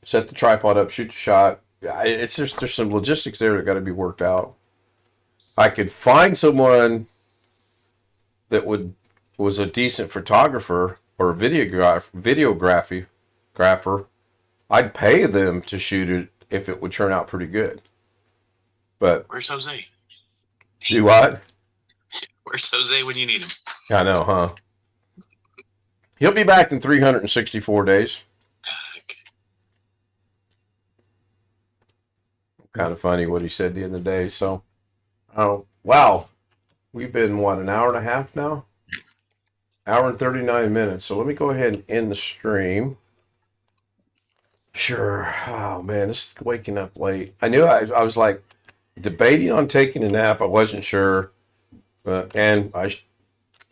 set the tripod up, shoot the shot. It's just there's some logistics there that got to be worked out. I could find someone that was a decent photographer or videographer. I'd pay them to shoot it if it would turn out pretty good. But Where's Jose? do what? Where's Jose when you need him? I know, huh? He'll be back in 364 days. Okay. Kind of funny what he said the other day. So, oh, wow. We've been, what, an hour and a half now? Hour and 39 minutes. So let me go ahead and end the stream. Sure. Oh, man, this is waking up late. I knew I was like debating on taking a nap. I wasn't sure. And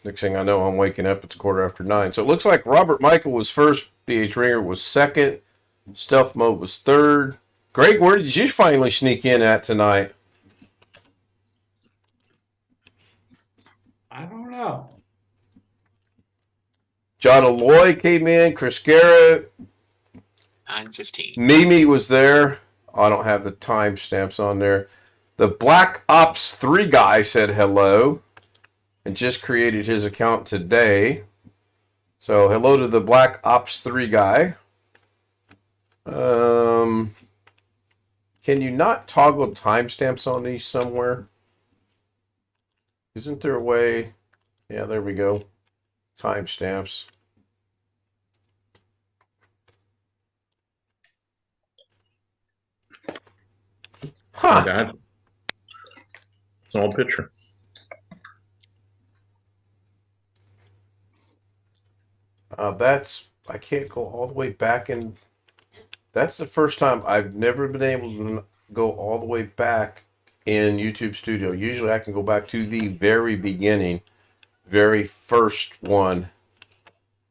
next thing I know, I'm waking up. It's 9:15. So it looks like Robert Michael was first. BH Ringer was second. Stealth Mode was third. Greg, where did you finally sneak in at tonight? I don't know. John Aloy came in. Chris Garrett. 9:15. Mimi was there. I don't have the timestamps on there. The Black Ops 3 guy said hello and just created his account today. So hello to the Black Ops 3 guy. Can you not toggle timestamps on these somewhere? Isn't there a way? Yeah, there we go. Timestamps. Huh. God. Small picture. I can't go all the way back, and that's the first time I've never been able to go all the way back in YouTube Studio. Usually I can go back to the very beginning, very first one.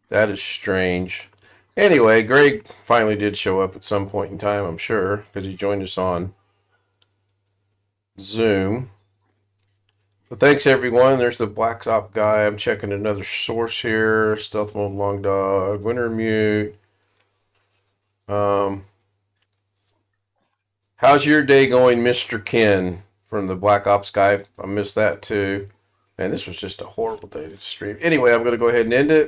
That is strange. Anyway, Greg finally did show up at some point in time, I'm sure, because he joined us on Zoom. But thanks everyone. There's the Black Ops guy. I'm checking another source here. Stealth Mode Long Dog, Winter Mute. How's your day going, Mr. Ken? From the Black Ops guy. I missed that too. Man, this was just a horrible day to stream. Anyway, I'm going to go ahead and end it.